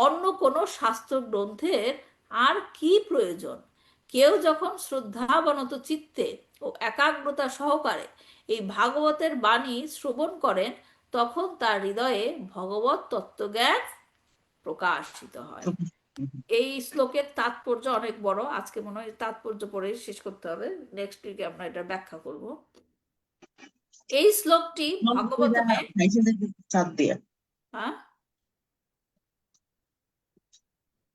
অন্য কোনো শাস্ত্র গ্রন্থের আর কি প্রয়োজন? কেউ যখন শ্রদ্ধাবনত চিত্তে ও একাগ্রতা সহকারে এই ভাগবতের বাণী শ্রবণ করেন তখন তার হৃদয়ে ভগবত তত্ত্বজ্ঞান প্রকাশিত হয়। এই শ্লোকের তাৎপর্য অনেক বড়, আজকে মনে হয় তাৎপর্য পড়ে শেষ করতে হবে, নেক্সট উইকে আমরা এটা ব্যাখ্যা করব। এই শ্লোকটি ভাগবতমে হ্যাঁ,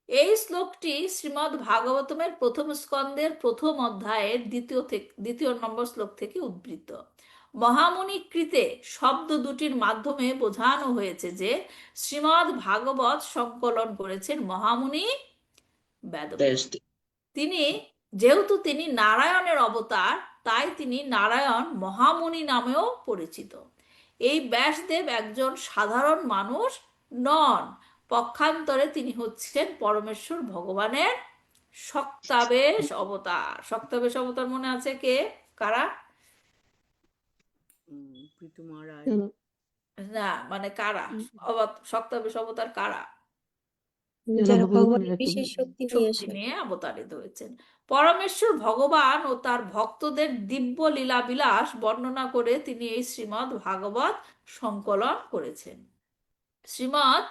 এই শ্লোকটি শ্রীমদ্ ভাগবতমের প্রথম স্কন্দের প্রথম অধ্যায়ের দ্বিতীয় নম্বর শ্লোক থেকে উদ্বৃত্ত। মহামুনি কৃতে শব্দ দুটির মাধ্যমে বোঝানো হয়েছে যে শ্রীমদ্ ভাগবত সংকলন করেছেন মহামুনি বেদব্যাস। যেহেতু তিনি নারায়ণের অবতার, তাই তিনি নারায়ণ মহামুনি নামেও পরিচিত। এই ব্যাসদেব একজন সাধারণ মানুষ নন, পক্ষান্তরে তিনি হচ্ছেন পরমেশ্বর ভগবানের শক্তাবেশ অবতার। শক্তাবেশ অবতার মনে আছে কে কারা? পৃথু মহারাজ। না, মানে কারা শক্তাবেশ অবতার কারা? যারা ভগবানের ভগবানের একটা বিশেষ শক্তি নিয়ে শক্তি আসে। নিয়ে অবতারিত হয়েছেন। পরমেশ্বর ভগবান ও তার ভক্তদের দিব্য লীলা বিলাস বর্ণনা করে তিনি এই শ্রীমদ্ ভাগবত সংকলন করেছেন। শ্রীমদ্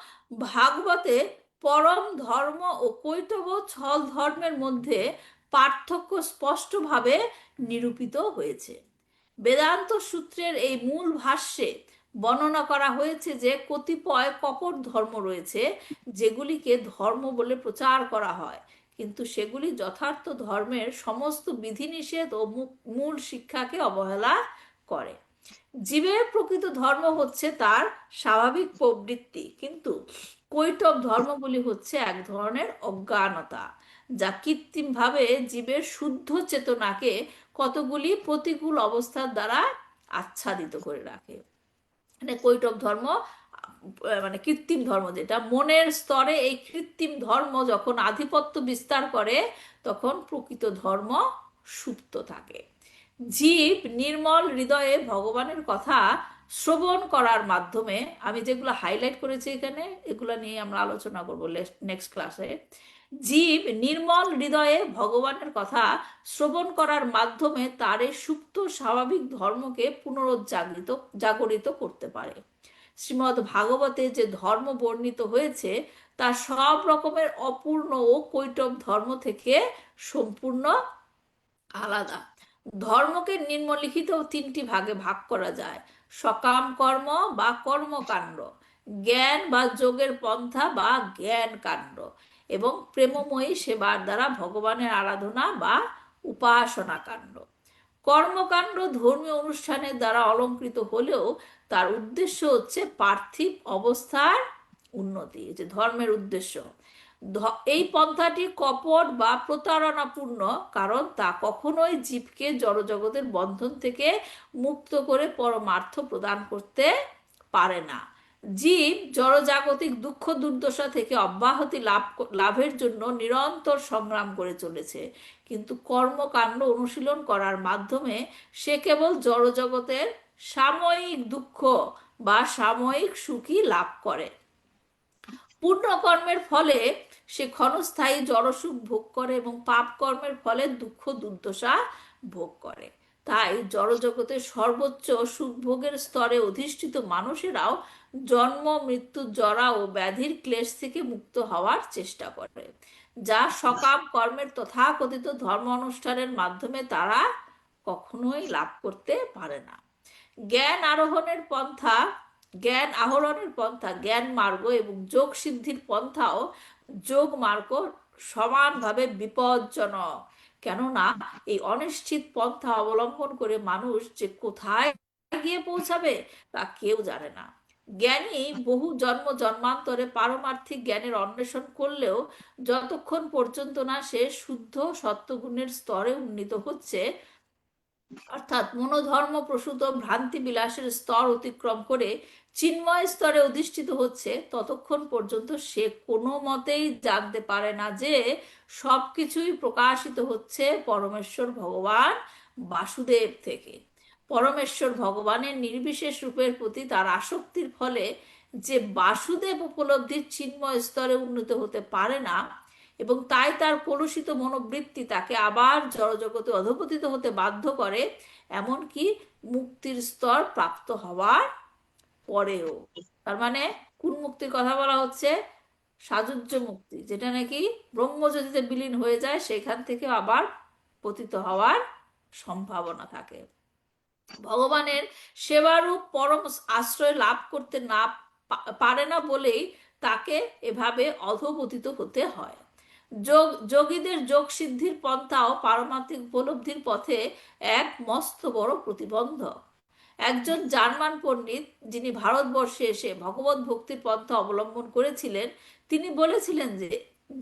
ভাগবতে পরম ধর্ম ও কৈতব ছল ধর্মের মধ্যে পার্থক্য স্পষ্টভাবে নিরূপিত হয়েছে। বেদান্ত সূত্রের এই মূল ভাষ্যে বর্ণনা করা হয়েছে যে কতিপয় কপট ধর্ম রয়েছে যেগুলিকে ধর্ম বলে প্রচার করা হয়, কিন্তু সেগুলি যথার্থ ধর্মের সমস্ত বিধিনিষেধ ও মূল শিক্ষাকে অবহেলা করে। জীবের প্রকৃত ধর্ম হচ্ছে তার স্বাভাবিক প্রবৃত্তি, কিন্তু কৈটব ধর্মগুলি হচ্ছে এক ধরনের অজ্ঞানতা যা কৃত্রিমভাবে জীবের শুদ্ধ চেতনাকে কতগুলি প্রতিকূল অবস্থার দ্বারা আচ্ছাদিত করে রাখে। মানে কৈটব ধর্ম মানে কৃত্রিম ধর্ম, যেটা মনের স্তরে এই কৃত্রিম ধর্ম যখন আধিপত্য বিস্তার করে তখন প্রকৃত ধর্ম সুপ্ত থাকে। জীব নির্মল হৃদয়ে ভগবানের কথা শ্রবণ করার মাধ্যমে, আমি যেগুলো হাইলাইট করেছি এখানে এগুলো নিয়ে আমরা আলোচনা করব নেক্সট ক্লাসে, জীব নির্মল হৃদয়ে ভগবানের কথা শ্রবণ করার মাধ্যমে তার এই সুপ্ত স্বাভাবিক ধর্মকে জাগরিত করতে পারে। শ্রীমদ্ ভাগবতে যে ধর্ম বর্ণিত হয়েছে তা সব রকমের অপূর্ণ ও কৈটব ধর্ম থেকে সম্পূর্ণ আলাদা। ধর্মকে নিম্নলিখিত 3টি ভাগে ভাগ করা যায়: সকাম কর্ম বা কর্মকাণ্ড, জ্ঞান বা যোগের পন্থা বা জ্ঞান কাণ্ড, এবং প্রেমময়ী সেবার দ্বারা ভগবানের আরাধনা বা উপাসনা কাণ্ড। কর্মকাণ্ড ধর্মীয় অনুষ্ঠানের দ্বারা অলঙ্কৃত হলেও তার উদ্দেশ্য হচ্ছে পার্থিব অবস্থার উন্নতি, যে ধর্মের উদ্দেশ্য। এই পন্থাটি কপট বা প্রতারণাপূর্ণ, কারণ তা কখনোই জীবকে জড়জগতের বন্ধন থেকে মুক্ত করে পরমার্থ প্রদান করতে পারে না। জীব জড়জাগতিক দুঃখ দুর্দশা থেকে অব্যাহতি লাভের জন্য নিরন্তর সংগ্রাম করে চলেছে, কিন্তু কর্মকাণ্ড অনুশীলন করার মাধ্যমে সে কেবল জড়জগতের সাময়িক দুঃখ বা সাময়িক সুখই লাভ করে। পুণ্যকর্মের ফলে সে ক্ষণস্থায়ী জড়সুখ ভোগ করে এবং পাপ কর্মের ফলে দুঃখ দুর্দশা ভোগ করে। তাই জড়জগতের সর্বোচ্চ সুখভোগের স্তরে অধিষ্ঠিত মানুষেরাও জন্ম, মৃত্যু, জরা ও ব্যাধির ক্লেশ থেকে মুক্ত হওয়ার চেষ্টা করে, যা সকাম কর্মের তথাকথিত ধর্ম অনুষ্ঠানের মাধ্যমে তারা কখনোই লাভ করতে পারে না। জ্ঞান আহরণের পন্থা জ্ঞান মার্গ এবং যোগ সিদ্ধির পন্থাও যোগ মার্গ সমানভাবে বিপজ্জনক, কেননা এই অনিশ্চিত পন্থা অবলম্বন করে মানুষ যে কোথায় গিয়ে পৌঁছাবে তা কেউ জানে না। জ্ঞানী বহু জন্ম জন্মান্তরে পারমার্থিক জ্ঞানের অন্বেষণ করলেও যতক্ষণ পর্যন্ত না সে শুদ্ধ সত্ত্বগুণের স্তরে উন্নীত হচ্ছে, অর্থাৎ মনোধর্ম প্রসূত ভ্রান্তি বিলাসের স্তর অতিক্রম করে চিন্ময় স্তরে অধিষ্ঠিত হচ্ছে, ততক্ষণ পর্যন্ত সে কোনো মতেই জানতে পারে না যে সবকিছুই প্রকাশিত হচ্ছে পরমেশ্বর ভগবান বাসুদেব থেকে। পরমেশ্বর ভগবানের নির্বিশেষ রূপের প্রতি তার আসক্তির ফলে যে বাসুদেব উপলব্ধির চিন্ময় স্তরে উন্নীত হতে পারে না, এবং তাই তার কলুষিত মনোবৃত্তি তাকে আবার জড়জগতে অধঃপতিত হতে বাধ্য করে, এমনকি মুক্তির স্তর প্রাপ্ত হওয়ার পরেও। তার মানে কোন মুক্তির কথা বলা হচ্ছে? সাযুজ্য মুক্তি, যেটা নাকি ব্রহ্মজ্যোতিতে বিলীন হয়ে যায়, সেখান থেকে আবার পতিত হওয়ার সম্ভাবনা থাকে। ভগবানের সেবারূপ পরম আশ্রয় লাভ করতে না পারে না বলেই তাকে এভাবে অধঃপতিত হতে হয়। যোগীদের যোগ সিদ্ধির পন্থাও পারমার্থিক উপলব্ধির পথে এক মস্ত বড় প্রতিবন্ধক। একজন জার্মান পণ্ডিত, যিনি ভারতবর্ষে এসে ভগবত ভক্তির পন্থা অবলম্বন করেছিলেন, তিনি বলেছিলেন যে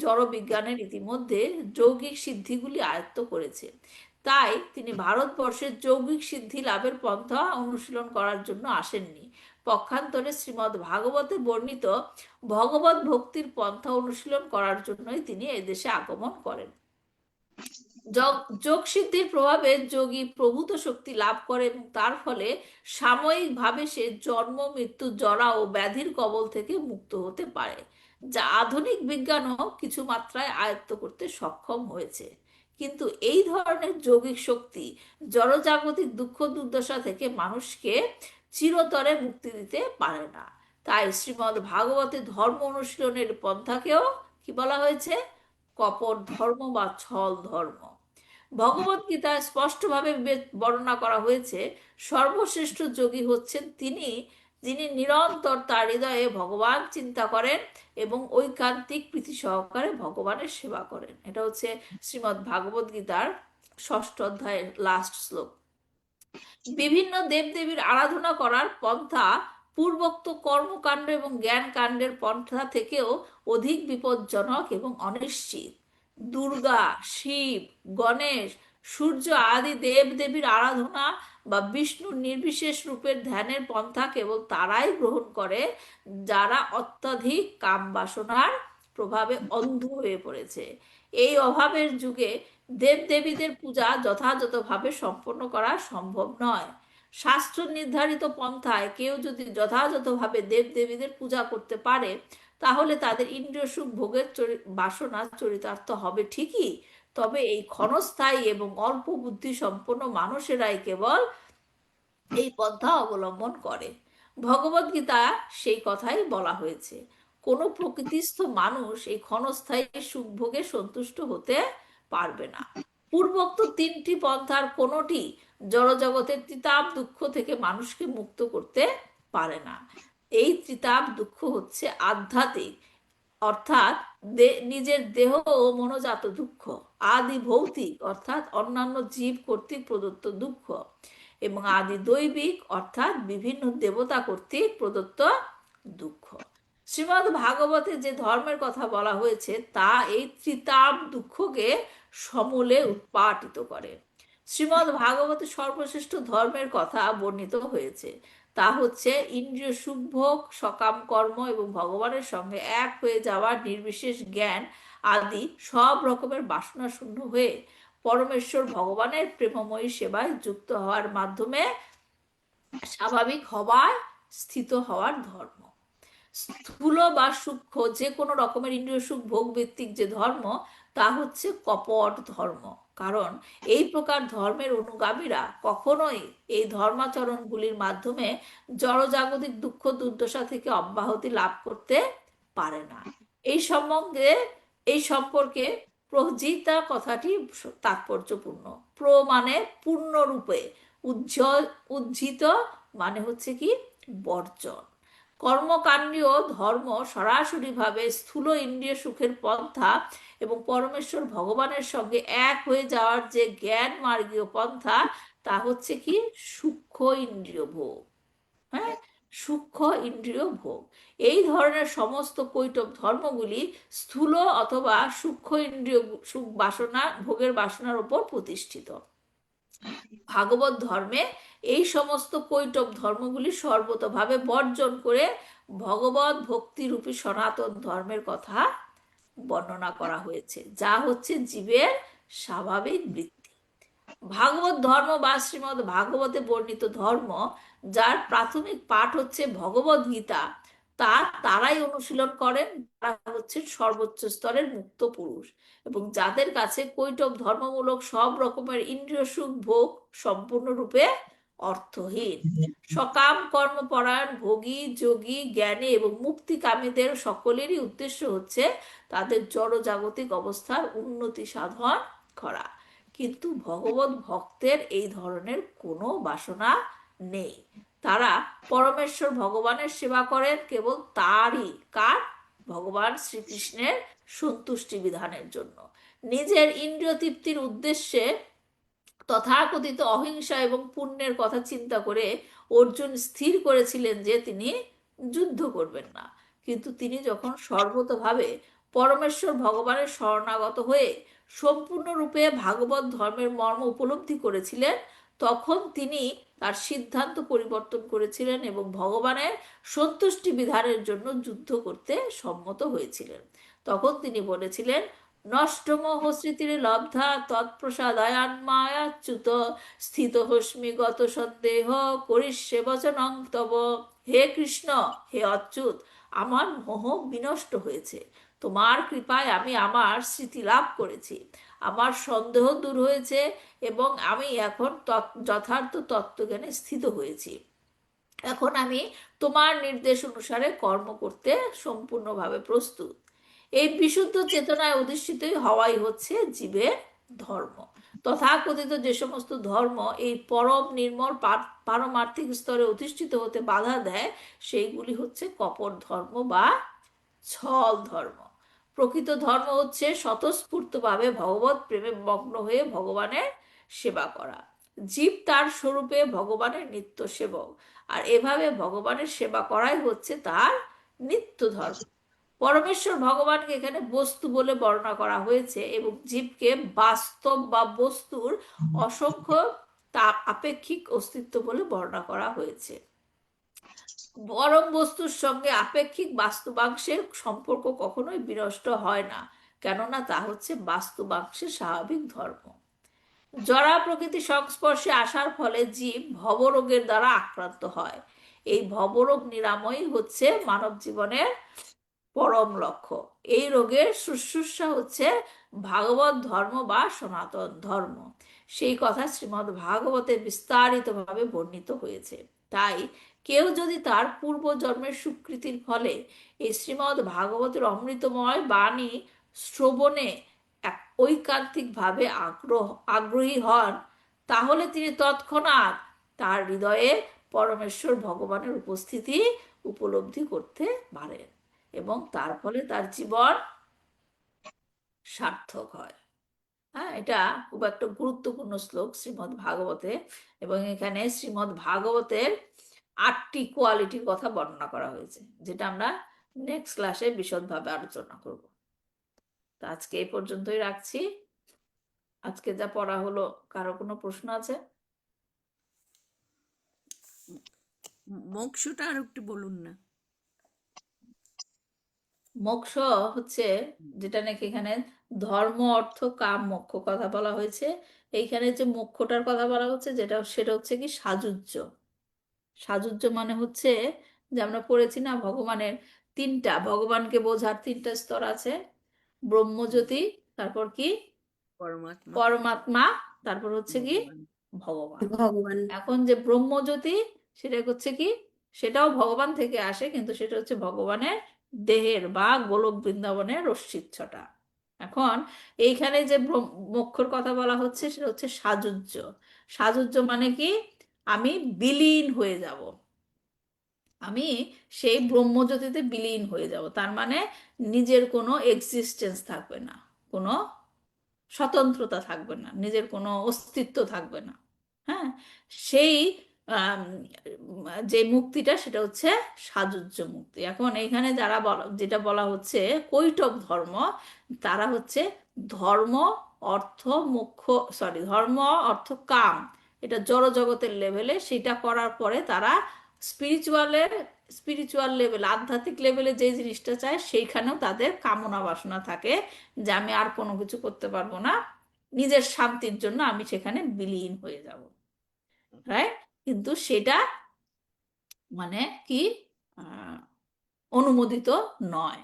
জড়বিজ্ঞানের ইতিমধ্যে যৌগিক সিদ্ধিগুলি আয়ত্ত করেছে, তাই তিনি ভারতবর্ষের যৌগিক সিদ্ধি লাভের পন্থা অনুশীলন করার জন্য আসেননি। পক্ষান্তরে শ্রীমদ্ ভাগবতে বর্ণিত ভগবত ভক্তির পন্থা অনুশীলন করার জন্যই তিনি এদেশে আগমন করেন। যোগ সিদ্ধির প্রভাবে যোগী প্রভূত শক্তি লাভ করে এবং তার ফলে সাময়িকভাবে সে জন্ম, মৃত্যু, জরা ও ব্যাধির কবল থেকে মুক্ত হতে পারে, যা আধুনিক বিজ্ঞানও কিছু মাত্রায় আয়ত্ত করতে সক্ষম হয়েছে। কিন্তু এই ধরনের যৌগিক শক্তি জড়জাগতিক দুঃখ দুর্দশা থেকে মানুষকে চিরতরে মুক্তি দিতে পারে না। তাই শ্রীমদ্ ভাগবতে ধর্ম অনুশীলনের পন্থাকেও কি বলা হয়েছে? কপট ধর্ম বা ছল ধর্ম। ভগবত গীতায় স্পষ্টভাবে বর্ণনা করা হয়েছে, সর্বশ্রেষ্ঠ যোগী হচ্ছেন যিনি নিরন্তর তার হৃদয়ে ভগবান চিন্তা করেন এবং ঐকান্তিক প্রীতি সহকারে ভগবানের সেবা করেন। এটা হচ্ছে শ্রীমদ্ ভাগবত গীতার 6ষ্ঠ অধ্যায়ের লাস্ট শ্লোক। বিভিন্ন দেবদেবীর আরাধনা করার পন্থা পূর্বোক্ত কর্মকাণ্ড এবং জ্ঞান কাণ্ডের পন্থা থেকেও অধিক বিপজ্জনক এবং অনিশ্চিত। দুর্গা, শিব, গণেশ, সূর্য আদি দেবদেবীর আরাধনা বা বিষ্ণুর নির্বিশেষ রূপের ধ্যানের পন্থা কেবল তারাই গ্রহণ করে যারা অত্যধিক কাম বাসনার প্রভাবে অন্ধ হয়ে পড়েছে। এই অভাবের যুগে দেবদেবীদের পূজা যথাযথভাবে সম্পন্ন করা সম্ভব নয়। শাস্ত্র নির্ধারিত পন্থায় কেউ যদি যথাযথভাবে দেবদেবীদের পূজা করতে পারে, তাহলে তাদের ইন্দ্রিয় সুখ ভোগের বাসনা চরিতার্থ হবে ঠিকই, তবে এই ক্ষণস্থায়ী এবং অল্প বুদ্ধি সম্পন্ন মানুষেরাই কেবল এই পন্থা অবলম্বন করে। ভগবদ্গীতা সেই কথাই বলা হয়েছে। কোনো প্রকৃতিস্থ মানুষ এই ক্ষণস্থায়ী সুখভোগে সন্তুষ্ট হতে পারবে না। পূর্বোক্ত তিনটি পন্থার কোনোটি জড়জগতের ত্রিতাপ দুঃখ থেকে মানুষকে মুক্ত করতে পারে না। এই ত্রিতাপ দুঃখ হচ্ছে আধ্যাত্মিক, অর্থাৎ নিজের দেহ ও মনোজাত দুঃখ, আদি ভৌতিক অর্থাৎ অন্যান্য জীব কর্তৃক প্রদত্ত দুঃখ, এবং আদি দৈবিক অর্থাৎ বিভিন্ন দেবতা কর্তৃক প্রদত্ত দুঃখ। শ্রীমদ্ ভাগবতে যে ধর্মের কথা বলা হয়েছে তা এই ত্রিতাপ দুঃখকে সমূলে উৎপাটিত করে। শ্রীমদ্ ভাগবতে সর্বশ্রেষ্ঠ ধর্মের কথা বর্ণিত হয়েছে, তা হচ্ছে ইন্দ্রিয় সুখভোগ, সকাম কর্ম এবং ভগবানের সঙ্গে এক হয়ে যাওয়ার নির্বিশেষ জ্ঞান আদি সব রকমের বাসনা শূন্য হয়ে পরমেশ্বর ভগবানের প্রেমময়ী সেবায় যুক্ত হওয়ার মাধ্যমে স্বাভাবিক হওয়ার, স্থিত হওয়ার ধর্ম। স্থূল বা সূক্ষ্ম যে কোনো রকমের ইন্দ্রিয় সুখ ভোগ ভিত্তিক যে ধর্ম, তা হচ্ছে কপট ধর্ম। কারণ এই প্রকার ধর্মের অনুগামীরা কখনোই এই ধর্মাচরণগুলির মাধ্যমে জড়জাগতিক দুঃখ দুর্দশা থেকে অব্যাহতি লাভ করতে পারে না। এই সম্পর্কে প্রজিতা কথাটি তাৎপর্যপূর্ণ। প্র মানে পূর্ণরূপে, উজ্জিত মানে হচ্ছে কি বর্জন। কর্মকাণ্ডীয় ধর্ম সরাসরিভাবে স্থূল ইন্দ্রিয় সুখের পন্থা এবং পরমেশ্বর ভগবানের সঙ্গে এক হয়ে যাওয়ার যে জ্ঞান মার্গীয় পন্থা, তা হচ্ছে কি সূক্ষ্ম ইন্দ্রিয় ভোগ। হ্যাঁ, সূক্ষ্ম ইন্দ্রিয় ভোগ। এই ধরনের সমস্ত কৈটব ধর্মগুলি স্থূল অথবা সূক্ষ্ম ইন্দ্রিয় সুখ বাসনা ভোগের বাসনার উপর প্রতিষ্ঠিত। ভাগবত ধর্মে এই সমস্ত কৈটব ধর্মগুলি সর্বতভাবে বর্জন করে ভগবত ভক্তিরূপী সনাতন ধর্মের কথা বর্ণনা করা হয়েছে, যা হচ্ছে জীবের স্বাভাবিক বৃত্তি। ভাগবত ধর্ম বা শ্রীমদ্ ভাগবতে বর্ণিত ধর্ম, যার প্রাথমিক পাঠ হচ্ছে ভগবদ গীতা, তারাই অনুশীলন করেন যারা হচ্ছেন সর্বোচ্চ স্তরের মুক্ত পুরুষ এবং যাদের কাছে কৈটব ধর্মমূলক সব রকমের ইন্দ্রিয় সুখ ভোগ সম্পূর্ণরূপে অর্থহীন। সকাম কর্মপরায়ণ ভোগী, যোগী, জ্ঞানী এবং মুক্তিকামীদের সকলেরই উদ্দেশ্য হচ্ছে তাদের জড়জাগতিক অবস্থার উন্নতি সাধন করা। কিন্তু ভগবত ভক্তের এই ধরনের কোনো বাসনা নেই। তারা পরমেশ্বর ভগবানের সেবা করেন কেবল ভগবান শ্রীকৃষ্ণের সন্তুষ্টি বিধানের জন্য। নিজের ইন্দ্রিয় তৃপ্তির উদ্দেশ্যে তথাকথিত অহিংসা এবং পুণ্যের কথা চিন্তা করে অর্জুন স্থির করেছিলেন যে তিনি যুদ্ধ করবেন না। কিন্তু তিনি যখন সর্বতভাবে পরমেশ্বর ভগবানের শরণাগত হয়ে সম্পূর্ণরূপে ভাগবত ধর্মের মর্ম উপলব্ধি করেছিলেন, তখন তিনি তার সিদ্ধান্ত পরিবর্তন করেছিলেন এবং ভগবানের সন্তুষ্টি বিধানের জন্য যুদ্ধ করতে সম্মত হয়েছিলেন। তখন তিনি বলেছিলেন, নষ্টমোহ স্মৃতির লব্ধা তৎপ্রসাদায়ান মায়াচ্যুত স্থিত হস্মি গত সন্দেহ করিষ্যে বচনং তব। হে কৃষ্ণ, হে অচ্যুত, আমার মোহ বিনষ্ট হয়েছে। তোমার কৃপায় আমি আমার স্মৃতি লাভ করেছি, আমার সন্দেহ দূর হয়েছে এবং আমি এখন যথার্থ তত্ত্বজ্ঞানে স্থিত হয়েছি। এখন আমি তোমার নির্দেশ অনুসারে কর্ম করতে সম্পূর্ণভাবে প্রস্তুত। এই বিশুদ্ধ চেতনায় অধিষ্ঠিতই হওয়াই হচ্ছে জীবের ধর্ম। তথাকথিত যে সমস্ত ধর্ম এই পরম নির্মল পারমার্থিক স্তরে অধিষ্ঠিত হতে বাধা দেয়, সেইগুলি হচ্ছে কপট ধর্ম বা ছল ধর্ম। প্রকৃত ধর্ম হচ্ছে স্বতঃস্ফূর্তভাবে ভগবত প্রেমে মগ্ন হয়ে ভগবানের সেবা করা। জীব তার স্বরূপে ভগবানের নিত্য সেবক, আর এভাবে ভগবানের সেবা করাই হচ্ছে তার নিত্য ধর্ম। পরমেশ্বর ভগবানকে এখানে বস্তু বলে বর্ণনা করা হয়েছে এবং জীবকে বাস্তব বা বস্তুর অসংখ্য আপেক্ষিক অস্তিত্ব বলে বর্ণনা করা হয়েছে। পরম বস্তুর সঙ্গে আপেক্ষিক বাস্তবাংশের সম্পর্ক কখনোই বিনষ্ট হয় না, কেননা তা হচ্ছে বাস্তবাংশের স্বাভাবিক ধর্ম। জড়া প্রকৃতির সংস্পর্শে আসার ফলে জীব ভবরোগের দ্বারা আক্রান্ত হয়। এই ভবরোগ নিরাময় হচ্ছে মানব জীবনের পরম লক্ষ্য। এই রোগের শুশ্রূষা হচ্ছে ভাগবত ধর্ম বা সনাতন ধর্ম। সেই কথা শ্রীমদ্ ভাগবতে বিস্তারিতভাবে বর্ণিত হয়েছে। তাই কেউ যদি তার পূর্বজন্মের সুকৃতির ফলে এই শ্রীমদ্ ভাগবতের অমৃতময় বাণী শ্রবণে ঐকান্তিকভাবে আগ্রহী হন, তাহলে তিনি তৎক্ষণাৎ তার হৃদয়ে পরমেশ্বর ভগবানের উপস্থিতি উপলব্ধি করতে পারেন এবং তার ফলে তার জীবন সার্থক হয়। হ্যাঁ, এটা খুব একটা গুরুত্বপূর্ণ শ্লোক শ্রীমদ্ ভাগবতে, এবং এখানে শ্রীমদ্ ভাগবতের 8টি কোয়ালিটির কথা বর্ণনা করা হয়েছে, যেটা আমরা নেক্সট ক্লাসে বিশদভাবে আলোচনা করব। তো আজকে এই পর্যন্তই রাখছি। আজকে যা পড়া হলো, কারো কোনো প্রশ্ন আছে? মোক্ষটা আর একটু বলুন না। মোক্ষ হচ্ছে যেটা নাকি এখানে ধর্ম অর্থ কাম মোক্ষ কথা বলা হয়েছে। এইখানে যে মোক্ষটার কথা বলা হচ্ছে সেটা হচ্ছে কি সাযুজ্য। সাযুজ্য মানে হচ্ছে যে আমরা পড়েছি না, ভগবানকে বোঝার 3টা স্তর আছে: ব্রহ্মজ্যোতি, তারপর কি পরমাত্মা, পরমাত্মা, তারপর হচ্ছে কি ভগবান। ভগবান। ভগবান। এখন যে ব্রহ্মজ্যোতি, সেটা হচ্ছে কি, সেটাও ভগবান থেকে আসে, কিন্তু সেটা হচ্ছে ভগবানের দেহের বা গোলক বৃন্দাবনের রশ্মিচ্ছটা। এখন এইখানে যে মোক্ষর কথা বলা হচ্ছে সেটা হচ্ছে সাযুজ্য। সাযুজ্য মানে কি, আমি বিলীন হয়ে যাব, আমি সেই ব্রহ্মজ্যোতিতে বিলীন হয়ে যাব। তার মানে নিজের কোনো এক্সিস্টেন্স থাকবে না, কোনো স্বতন্ত্রতা থাকবে না, নিজের কোনো অস্তিত্ব থাকবে না। হ্যাঁ, সেই আম, যে মুক্তিটা সেটা হচ্ছে সাযুজ্য মুক্তি। এখন এখানে যেটা বলা হচ্ছে কৈটব ধর্ম, তারা হচ্ছে ধর্ম অর্থ মোক্ষ, ধর্ম অর্থ কাম, এটা জড় জগতের লেভেলে, সেটা করার পরে তারা স্পিরিচুয়াল লেভেল, আধ্যাত্মিক লেভেলে যে জিনিসটা চায় সেইখানেও তাদের কামনা বাসনা থাকে যে আমি আর কোনো কিছু করতে পারবো না, নিজের শান্তির জন্য আমি সেখানে বিলীন হয়ে যাব। রাইট? কিন্তু সেটা মানে কি, আহ, অনুমোদিত নয়।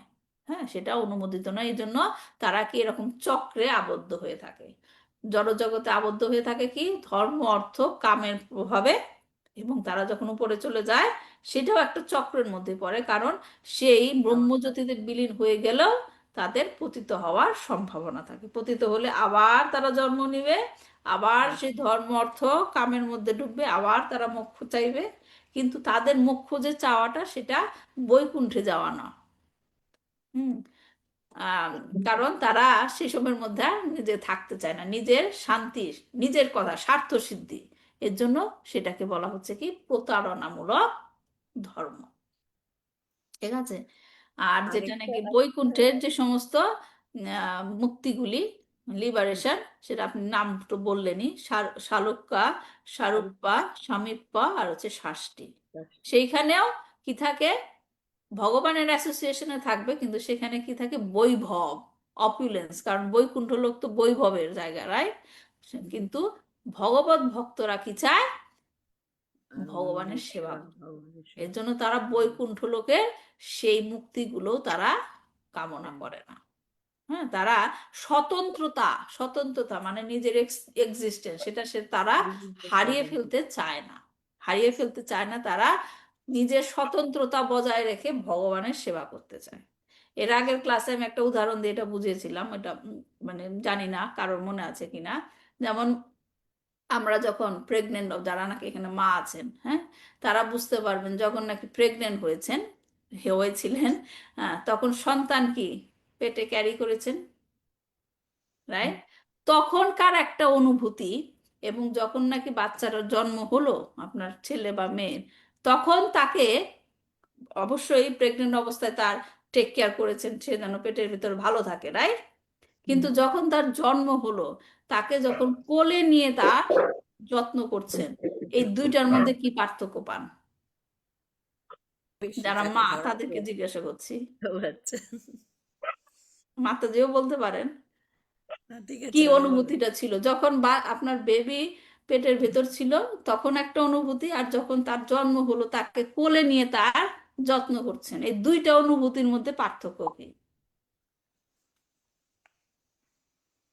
হ্যাঁ, সেটা অনুমোদিত নয়। এই জন্য তারা কি এরকম চক্রে আবদ্ধ হয়ে থাকে, জড়জগতে আবদ্ধ হয়ে থাকে, কি ধর্ম অর্থ কামের প্রভাবে। এবং তারা যখন উপরে চলে যায়, সেটাও একটা চক্রের মধ্যে পড়ে, কারণ সেই ব্রহ্মজ্যোতিতে বিলীন হয়ে গেলেও তাদের পতিত হওয়ার সম্ভাবনা থাকে। পতিত হলে আবার তারা জন্ম নিবে, আবার সেই ধর্ম অর্থ কামের মধ্যে ডুববে, আবার তারা মোক্ষ চাইবে। কিন্তু তাদের মোক্ষ যে চাওয়াটা, সেটা বৈকুণ্ঠে যাওয়া না। হুম। কারণ তারা সেসবের মধ্যে আর নিজে থাকতে চায় না, নিজের শান্তি, নিজের কথা স্বার্থ সিদ্ধি, এর জন্য সেটাকে বলা হচ্ছে কি প্রতারণামূলক ধর্ম। ঠিক আছে? আর যেটা আরেকটা নাকি বৈকুণ্ঠের যে সমস্ত মুক্তিগুলি, লিবারেশন, সেটা আপনি নাম তো বললেনই, শালুক্কা, সারুপ্পা, সামিপ্পা, আর হচ্ছে ষাষ্ঠী। সেইখানেও কি থাকে, ভগবানের অ্যাসোসিয়েশনে থাকবে, কিন্তু সেখানে কি থাকে, বৈভব, অপুলেন্স, কারণ বৈকুণ্ঠ লোক তো বৈভবের জায়গা, রাইট? কিন্তু ভগবত ভক্তরা কি চায়, ভগবানের সেবা করতে। এর জন্য তারা বৈকুণ্ঠ লোকের সেই মুক্তিগুলো তারা কামনা করে না। হ্যাঁ, তারা স্বতন্ত্রতা মানে নিজের এক্সিস্টেন্স, তারা হারিয়ে ফেলতে চায় না, তারা নিজের স্বতন্ত্রতা বজায় রেখে ভগবানের সেবা করতে চায়। এর আগের ক্লাসে আমি একটা উদাহরণ দিয়ে এটা বুঝিয়েছিলাম, এটা মানে জানি না কারোর মনে আছে কিনা। যেমন আমরা যখন প্রেগনেন্ট, যারা নাকি এখানে মা আছেন, হ্যাঁ, তারা বুঝতে পারবেন, যখন নাকি প্রেগনেন্ট হয়েছিলেন, তখন সন্তান কি পেটে ক্যারি করেছেন, রাইট? তখনকার একটা অনুভূতি, এবং যখন নাকি বাচ্চাটার জন্ম হলো, আপনার ছেলে বা মেয়ে, তখন তাকে অবশ্যই প্রেগনেন্ট অবস্থায় তার টেক কেয়ার করেছেন, সে যেন পেটের ভিতর ভালো থাকে, রাইট? কিন্তু যখন তার জন্ম হলো, তাকে যখন কোলে নিয়ে তার যত্ন করছেন, এই দুইটার মধ্যে কি পার্থক্য পান? যারা সেটাকে মা ধরা তাদেরকে জিজ্ঞাসা করছি, হচ্ছে। মাতাজিও বলতে পারেন। না, ঠিক কি আছে মা, বলো। অনুভূতিটা ছিল যখন আপনার বেবি পেটের ভেতর ছিল, তখন একটা অনুভূতি, আর যখন তার জন্ম হলো তাকে কোলে নিয়ে তার যত্ন করছেন, এই দুইটা অনুভূতির মধ্যে পার্থক্য কি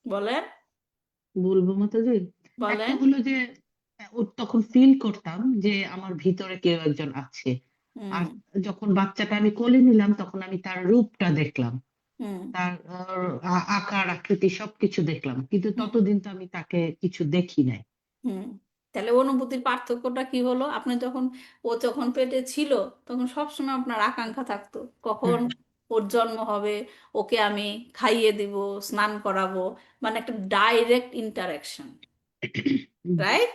বলেন? বলবো মাতাজি, একটা বলেন। হলো যে ও তখন ফিল করতাম যে আমার ভিতরে কেউ একজন আছে। আর হুম। যখন বাচ্চাটা আমি কোলে নিলাম তখন আমি তার রূপটা দেখলাম, হুম। তার আকার আকৃতি সবকিছু দেখলাম, কিন্তু হুম। ততদিন তো আমি তাকে কিছু দেখি নাই। হুম। তাহলে অনুভূতির পার্থক্যটা কি হলো? আপনি যখন, ও যখন পেটে ছিল, তখন সবসময় আপনার আকাঙ্ক্ষা থাকতো কখন হ্যাঁ। ওর জন্ম হবে, ওকে আমি খাইয়ে দিব, স্নান করাবো, মানে একটা ডাইরেক্ট ইন্টারাকশন, হুম, রাইট?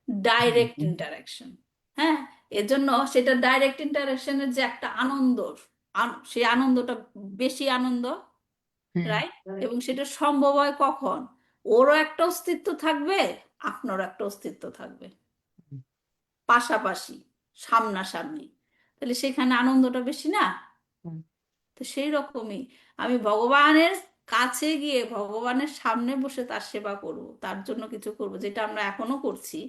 হুম, ডাইরেক্ট হুম, ইন্টারাকশন। হ্যাঁ, এজন্য সেটা ডাইরেক্ট ইন্টারাকশনের যে একটা আনন্দ, সেই আনন্দটা বেশি আনন্দ, হ্যাঁ, রাইট? এবং সেটা সম্ভব হয় কখন? ওরও একটা অস্তিত্ব থাকবে, আপনারও একটা অস্তিত্ব থাকবে, হুম, পাশাপাশি, সামনাসামনি। তাহলে সেখানে আনন্দটা বেশি না? হুম, তো সেই রকমই আমি ভগবানের কাছে গিয়ে ভগবানের সামনে বসে তার সেবা করব, তার জন্য কিছু করব, যেটা আমরা এখনো করছি।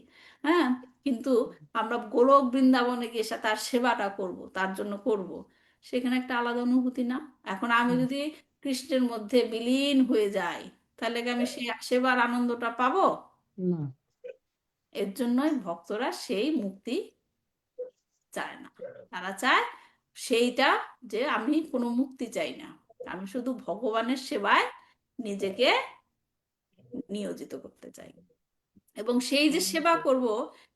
হ্যাঁ, কিন্তু আমরা গোলক বৃন্দাবনে গিয়ে তার সেবাটা করব, তার জন্য করব, সেখানে একটা আলাদা অনুভূতি না? এখন আমি হুম, যদি কৃষ্ণের মধ্যে বিলীন হয়ে যাই, তাহলে কি আমি সেই সেবার আনন্দটা পাবো? না, এর জন্যই ভক্তরা সেই মুক্তি চায় না। তারা চায় সেইটা, যে আমি কোনো মুক্তি চাই না, আমি শুধু ভগবানের সেবায় নিজেকে নিয়োজিত করতে চাই। এবং সেই যে সেবা করব,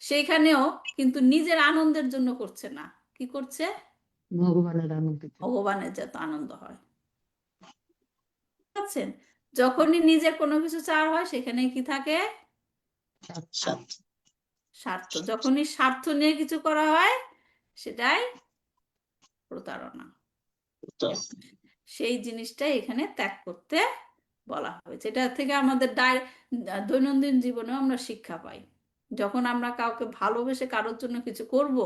সেইখানেও কিন্তু নিজের আনন্দের জন্য করছে না, কি করছে? ভগবানের আনন্দিত। ভগবানের যাতে আনন্দ হয়। বুঝতে পারছেন? যখনই নিজের কোনো কিছু চাওয়া হয়, সেখানে কি থাকে? আচ্ছা। স্বার্থ। যখনই স্বার্থ নিয়ে কিছু করা হয়, সেটাই প্রতারণা। সেই জিনিসটা এখানে ত্যাগ করতে বলা হয়েছে। এটা থেকে আমাদের দৈনন্দিন জীবনেও আমরা শিক্ষা পাই। যখন আমরা কাউকে ভালোবেসে কারোর জন্য কিছু করব,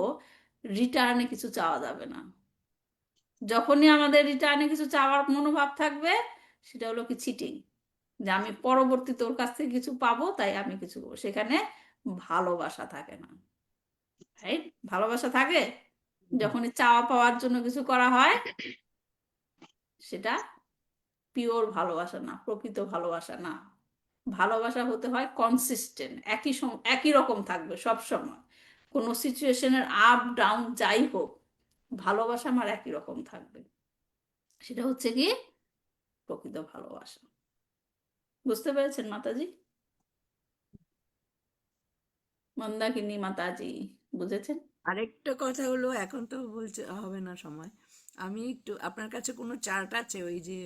রিটার্নে কিছু চাওয়া যাবে না। যখনই আমাদের রিটার্নে কিছু চাওয়ার মনোভাব থাকবে, সেটা হলো কি চিটিং, যে আমি পরবর্তীতে ওর কাছ থেকে কিছু পাবো তাই আমি কিছু করবো, সেখানে ভালোবাসা থাকে না, রাইট? ভালোবাসা থাকে যখনই চাওয়া পাওয়ার জন্য কিছু করা হয়, সেটা পিওর ভালোবাসা না, প্রকৃত ভালোবাসা না। ভালোবাসা হতে হয় কনসিস্টেন্ট, একই রকম থাকবে সব সময়, কোনো সিচুয়েশনের আপ ডাউন যাই হোক, ভালোবাসা আমার একই রকম থাকবে। সেটা হচ্ছে কি প্রকৃত ভালোবাসা। বুঝতে পেরেছেন মাতাজি? মন্দাকিনী মাতাজি, বুঝেছেন? আরেকটা কথা হলো, এখন তো বলছে হবে না সময়, আমি একটু আপনার কাছে কোনো চার্ট আছে ওই যে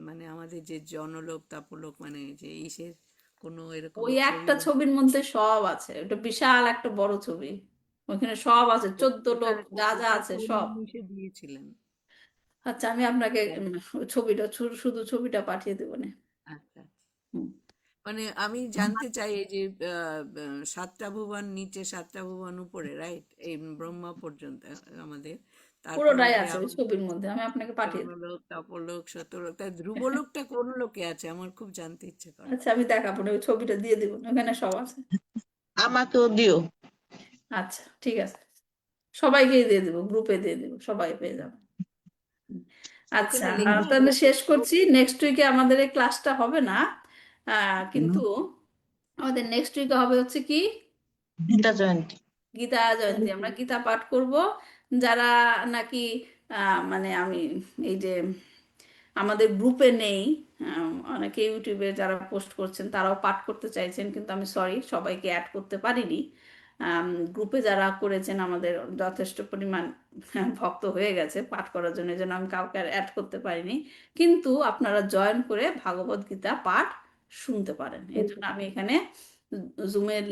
মানে আমাদের যে জনলোক তাপলোক, মানে যে ইসের কোনো এরকম ওই ছবি? একটা ছবির মধ্যে সব আছে, ওটা বিশাল একটা বড় ছবি, ওইখানে সব আছে, 14 লোক, যা যা ওটা আছে কোন সব। জিনিসে দিয়েছিলেন? আচ্ছা, আমি আপনাকে ছবিটা, শুধু ছবিটা পাঠিয়ে দেবো না। আচ্ছা, হুম। মানে আমি জানতে চাই এই যে সাতটা ভুবন নিচে, সাতটা ভুবন উপরে, রাইট? এই ব্রহ্মা পর্যন্ত আমাদের, তারপর পুরোটাই উঠে আছে ওই আবার ছবির মধ্যে, আমি আপনাকে পাঠিয়ে দেবো। জনলোক, তপলোক, সত্যলোক, তাই ধ্রুবলোকটা কোন লোকে আছে আমার খুব জানতে ইচ্ছে করে। আচ্ছা, আমি দেখাবো না, ওই ছবিটা দিয়ে দেবো, ওখানে সব আছে। আমাকেও দিও। আচ্ছা, ঠিক আছে, সবাইকেই দিয়ে দেবো, গ্রুপে দিয়ে দেবো, সবাই পেয়ে যাবে। আচ্ছা, ওখানে লেখা তাহলে আছে শেষ করছি। নেক্সট উইকে আমাদের এই ক্লাসটা হবে না, কিন্তু আমাদের নেক্সট উইকে হবে হচ্ছে কি গীতা জয়ন্তী। গীতা জয়ন্তী। আমরা গীতা পাঠ করব। যারা নাকি মানে আমি এই যে আমাদের গ্রুপে নেই, অনেকে ইউটিউবে যারা পোস্ট করছেন তারাও পাঠ করতে চাইছেন, কিন্তু আমি সরি, সবাইকে অ্যাড করতে পারিনি। গ্রুপে যারা করেছেন আমাদের যথেষ্ট পরিমাণ ভক্ত হয়ে গেছে পাঠ করার জন্য, এই জন্য আমি কাউকে অ্যাড করতে পারিনি। কিন্তু আপনারা জয়েন করে ভাগবত গীতা পাঠ শুনতে পারেন, এই জন্য আমি এখানে জুমের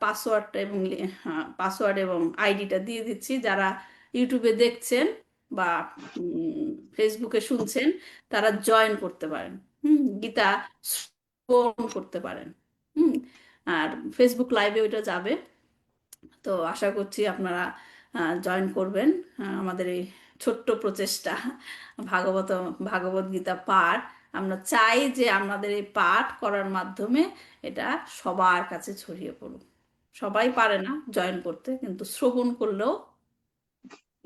পাসওয়ার্ডটা এবং পাসওয়ার্ড এবং আইডিটা দিয়ে দিচ্ছি। যারা ইউটিউবে দেখছেন বা ফেসবুকে শুনছেন, তারা জয়েন করতে পারেন, গীতা শ্রবণ করতে পারেন। হুম। আর ফেসবুক লাইভে ওইটা যাবে। তো আশা করছি আপনারা জয়েন করবেন আমাদের এই ছোট্ট প্রচেষ্টা, ভাগবত ভাগবত গীতা পাঠ আমরা চাই যে আমাদের এই পাঠ করার মাধ্যমে এটা সবার কাছে ছড়িয়ে পড়ুক। সবাই পারে না জয়েন করতে, কিন্তু শ্রবণ করলেও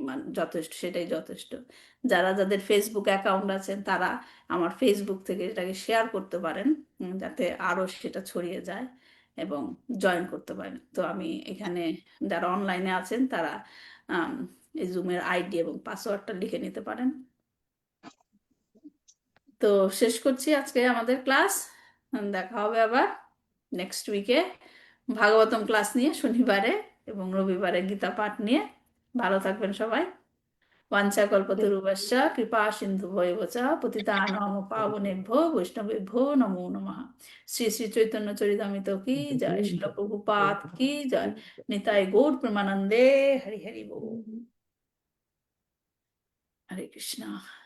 মানে যথেষ্ট, সেটাই যথেষ্ট। যারা যাদের ফেসবুক অ্যাকাউন্ট আছেন তারা আমার ফেসবুক থেকে এটাকে শেয়ার করতে পারেন, যাতে আরো সেটা ছড়িয়ে যায় এবং জয়েন করতে পারেন। তো আমি এখানে যারা অনলাইনে আছেন তারা আম, এই জুমের আইডি এবং পাসওয়ার্ডটা লিখে নিতে পারেন। তো শেষ করছি আজকে আমাদের ক্লাস। দেখা হবে আবার নেক্সট উইকে ভাগবতম ক্লাস নিয়ে, শনিবারে এবং রবিবারে গীতা পাঠ নিয়ে। ভালো থাকবেন সবাই। वाञ्छाकल्पतरुभ्यश्च कृपा सिन्धुभ्यो च पतितानां पावनेभ्यो वैष्णवेभ्यो नमो नमः। श्री श्री चैतन्य चरितामृत की जय, श्रील प्रभुपाद की जय, निताय गौर प्रेमानंदे। हरि हरि बोल। हरे कृष्णा।